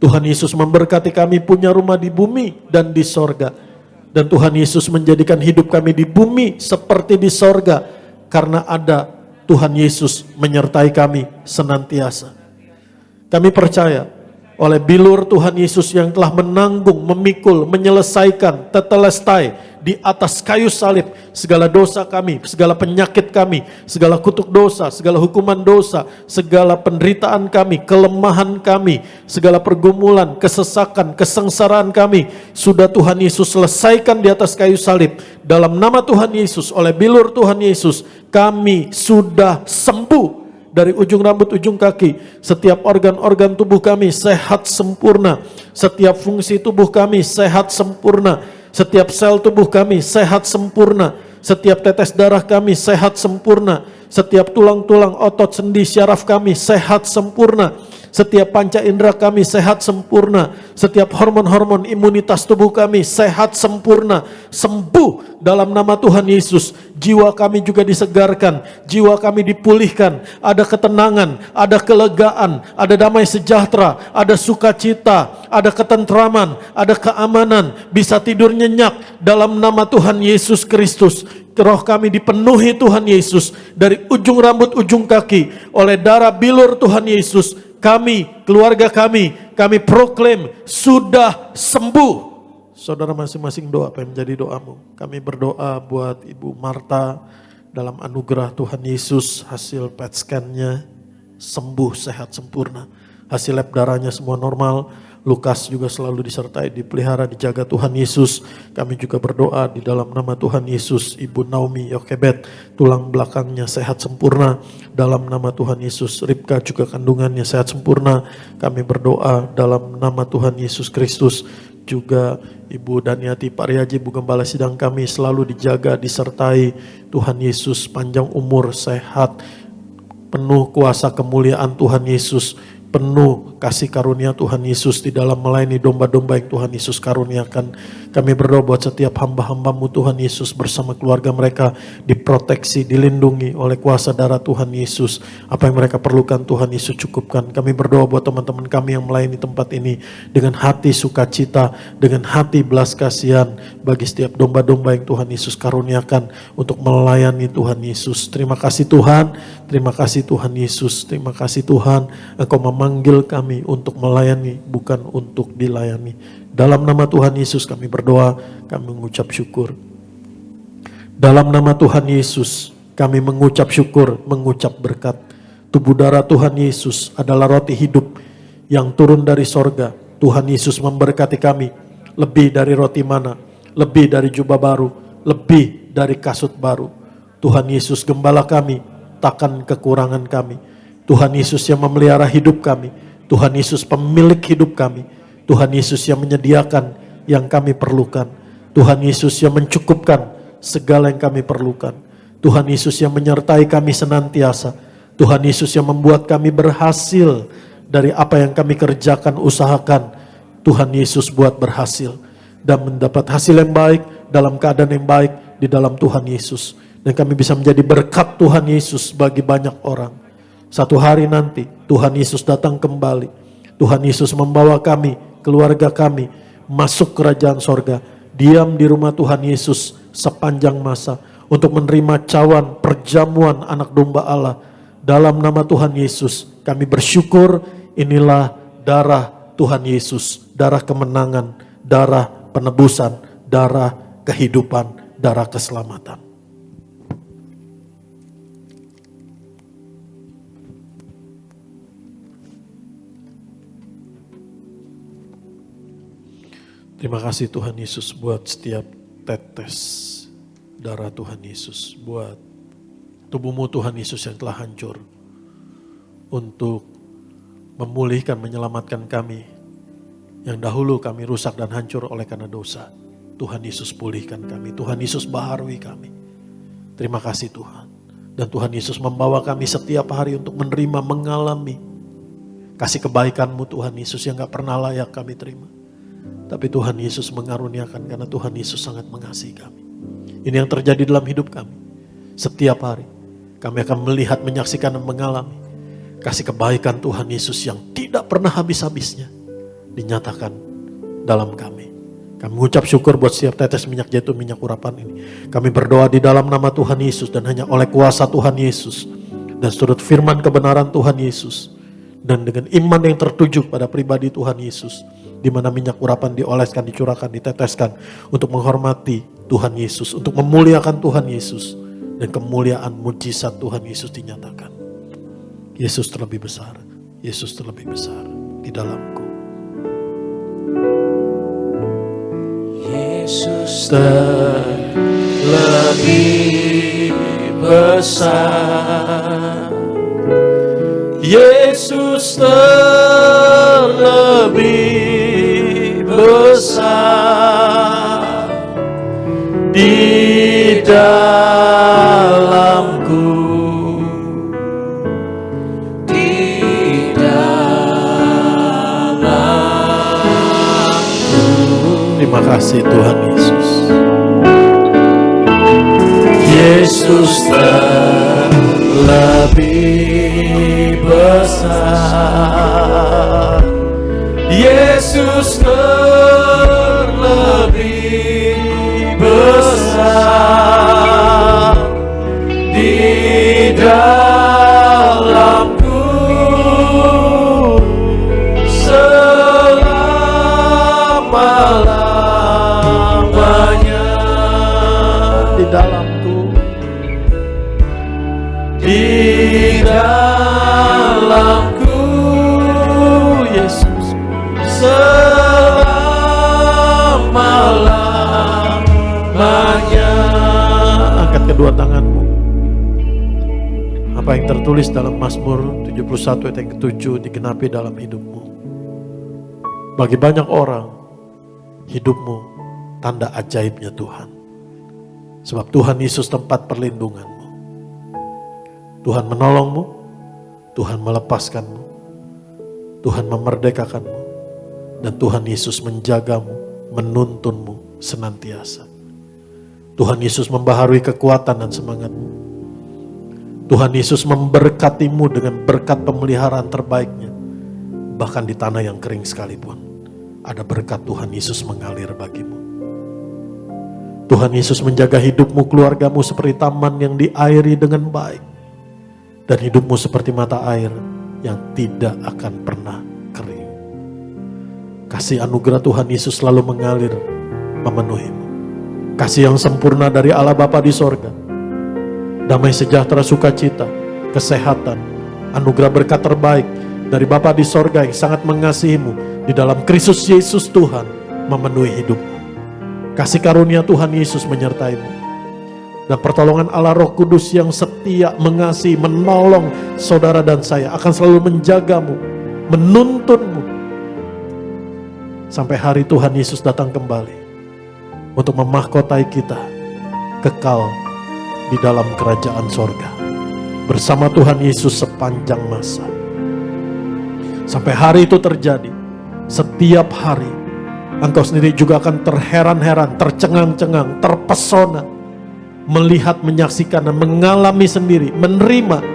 Tuhan Yesus memberkati kami punya rumah di bumi dan di sorga. Dan Tuhan Yesus menjadikan hidup kami di bumi seperti di sorga. Karena ada Tuhan Yesus menyertai kami senantiasa. Kami percaya oleh bilur Tuhan Yesus yang telah menanggung, memikul, menyelesaikan, tetelestai di atas kayu salib segala dosa kami, segala penyakit kami, segala kutuk dosa, segala hukuman dosa, segala penderitaan kami, kelemahan kami, segala pergumulan, kesesakan, kesengsaraan kami sudah Tuhan Yesus selesaikan di atas kayu salib. Dalam nama Tuhan Yesus, oleh bilur Tuhan Yesus, kami sudah sembuh. Dari ujung rambut, ujung kaki, setiap organ-organ tubuh kami sehat sempurna. Setiap fungsi tubuh kami sehat sempurna. Setiap sel tubuh kami sehat sempurna. Setiap tetes darah kami sehat sempurna. Setiap tulang-tulang, otot, sendi, syaraf kami sehat sempurna. Setiap panca indera kami sehat sempurna. Setiap hormon-hormon imunitas tubuh kami sehat sempurna. Sembuh dalam nama Tuhan Yesus. Jiwa kami juga disegarkan. Jiwa kami dipulihkan. Ada ketenangan, ada kelegaan, ada damai sejahtera, ada sukacita, ada ketentraman, ada keamanan. Bisa tidur nyenyak dalam nama Tuhan Yesus Kristus. roh kami dipenuhi Tuhan Yesus. Dari ujung rambut ujung kaki oleh darah bilur Tuhan Yesus. Kami, keluarga kami proklaim sudah sembuh. Saudara masing-masing doa apa yang menjadi doamu. Kami berdoa buat Ibu Marta dalam anugerah Tuhan Yesus. Hasil PET scan-nya sembuh, sehat, sempurna. Hasil lab darahnya semua normal. Lukas juga selalu disertai, dipelihara, dijaga Tuhan Yesus. Kami juga berdoa di dalam nama Tuhan Yesus. Ibu Naomi Yokebet, tulang belakangnya sehat sempurna dalam nama Tuhan Yesus. Ribka juga kandungannya sehat sempurna. Kami berdoa dalam nama Tuhan Yesus Kristus. Juga Ibu Daniati Pariaji, Ibu Gembala Sidang kami selalu dijaga, disertai Tuhan Yesus. Panjang umur, sehat, penuh kuasa kemuliaan Tuhan Yesus. Penuh kasih karunia Tuhan Yesus di dalam melayani domba-domba yang Tuhan Yesus karuniakan. Kami berdoa buat setiap hamba-hambamu Tuhan Yesus bersama keluarga mereka diproteksi, dilindungi oleh kuasa darah Tuhan Yesus. Apa yang mereka perlukan Tuhan Yesus cukupkan. Kami berdoa buat teman-teman kami yang melayani tempat ini dengan hati sukacita, dengan hati belas kasihan bagi setiap domba-domba yang Tuhan Yesus karuniakan untuk melayani Tuhan Yesus. Terima kasih Tuhan, terima kasih Tuhan Yesus, terima kasih Tuhan. Engkau memanggil kami untuk melayani, bukan untuk dilayani. Dalam nama Tuhan Yesus kami berdoa, kami mengucap syukur. Dalam nama Tuhan Yesus kami mengucap syukur, mengucap berkat. Tubuh darah Tuhan Yesus adalah roti hidup yang turun dari sorga. Tuhan Yesus memberkati kami lebih dari roti mana, lebih dari jubah baru, lebih dari kasut baru. Tuhan Yesus gembala kami, takkan kekurangan kami. Tuhan Yesus yang memelihara hidup kami. Tuhan Yesus pemilik hidup kami. Tuhan Yesus yang menyediakan yang kami perlukan. Tuhan Yesus yang mencukupkan segala yang kami perlukan. Tuhan Yesus yang menyertai kami senantiasa. Tuhan Yesus yang membuat kami berhasil dari apa yang kami kerjakan, usahakan. Tuhan Yesus buat berhasil dan mendapat hasil yang baik dalam keadaan yang baik di dalam Tuhan Yesus. Dan kami bisa menjadi berkat Tuhan Yesus bagi banyak orang. Satu hari nanti Tuhan Yesus datang kembali. Tuhan Yesus membawa kami, keluarga kami masuk kerajaan sorga. Diam di rumah Tuhan Yesus sepanjang masa untuk menerima cawan perjamuan anak domba Allah. Dalam nama Tuhan Yesus kami bersyukur, inilah darah Tuhan Yesus. Darah kemenangan, darah penebusan, darah kehidupan, darah keselamatan. Terima kasih Tuhan Yesus buat setiap tetes darah Tuhan Yesus. Buat tubuhmu Tuhan Yesus yang telah hancur. Untuk memulihkan, menyelamatkan kami. Yang dahulu kami rusak dan hancur oleh karena dosa. Tuhan Yesus pulihkan kami. Tuhan Yesus baharui kami. Terima kasih Tuhan. Dan Tuhan Yesus membawa kami setiap hari untuk menerima, mengalami kasih kebaikan-Mu Tuhan Yesus yang gak pernah layak kami terima. Tapi Tuhan Yesus mengaruniakan karena Tuhan Yesus sangat mengasihi kami. Ini yang terjadi dalam hidup kami. Setiap hari kami akan melihat, menyaksikan dan mengalami kasih kebaikan Tuhan Yesus yang tidak pernah habis-habisnya dinyatakan dalam kami. Kami mengucap syukur buat setiap tetes minyak zaitun, minyak urapan ini. Kami berdoa di dalam nama Tuhan Yesus dan hanya oleh kuasa Tuhan Yesus. Dan seturut firman kebenaran Tuhan Yesus. Dan dengan iman yang tertuju pada pribadi Tuhan Yesus. Di mana minyak urapan dioleskan, dicurahkan, diteteskan untuk menghormati Tuhan Yesus, untuk memuliakan Tuhan Yesus, dan kemuliaan mujizat Tuhan Yesus dinyatakan. Yesus terlebih besar, Yesus terlebih besar di dalamku. Yesus terlebih besar. Yesus terlebih besar di dalamku, di dalamku. Terima kasih Tuhan Yesus. Yesus terlebih besar. Yesus terlebih besar dalamku, di dalamku, Yesus, selama-lamanya. Angkat kedua tanganmu. Apa yang tertulis dalam Mazmur 71 ayat yang ke-7 digenapi dalam hidupmu. Bagi banyak orang, hidupmu tanda ajaibnya Tuhan. Sebab Tuhan Yesus tempat perlindunganmu. Tuhan menolongmu, Tuhan melepaskanmu, Tuhan memerdekakanmu, dan Tuhan Yesus menjagamu, menuntunmu senantiasa. Tuhan Yesus membaharui kekuatan dan semangatmu. Tuhan Yesus memberkatimu dengan berkat pemeliharaan terbaiknya. Bahkan di tanah yang kering sekalipun, ada berkat Tuhan Yesus mengalir bagimu. Tuhan Yesus menjaga hidupmu, keluargamu seperti taman yang diairi dengan baik. Dan hidupmu seperti mata air yang tidak akan pernah kering. Kasih anugerah Tuhan Yesus selalu mengalir, memenuhimu. Kasih yang sempurna dari Allah Bapa di sorga. Damai sejahtera, sukacita, kesehatan, anugerah berkat terbaik dari Bapa di sorga yang sangat mengasihimu di dalam Kristus Yesus Tuhan memenuhi hidupmu. Kasih karunia Tuhan Yesus menyertaimu. Dan pertolongan Allah Roh Kudus yang setia, mengasihi, menolong saudara dan saya akan selalu menjagamu, menuntunmu. Sampai hari Tuhan Yesus datang kembali untuk memahkotai kita kekal di dalam kerajaan sorga. Bersama Tuhan Yesus sepanjang masa. Sampai hari itu terjadi, setiap hari engkau sendiri juga akan terheran-heran, tercengang-cengang, terpesona, melihat, menyaksikan, dan mengalami sendiri, menerima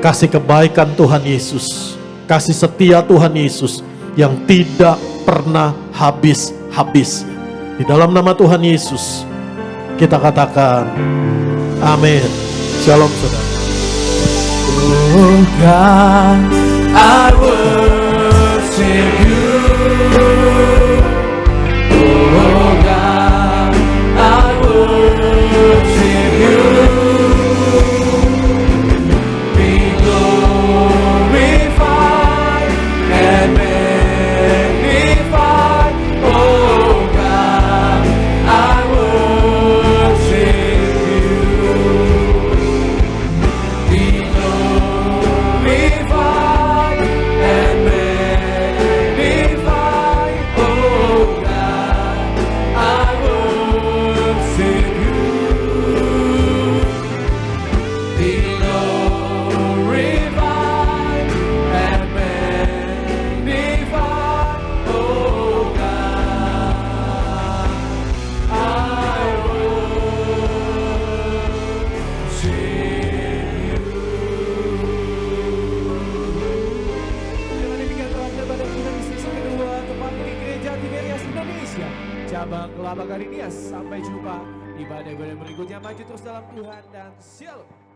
kasih kebaikan Tuhan Yesus, kasih setia Tuhan Yesus yang tidak pernah habis-habis. Di dalam nama Tuhan Yesus, kita katakan, amin. Shalom saudara. Oh God, I worship you. Cabang Kelapa Karinias. Sampai jumpa ibadah-ibadah berikutnya. Maju terus dalam Tuhan dan shalom.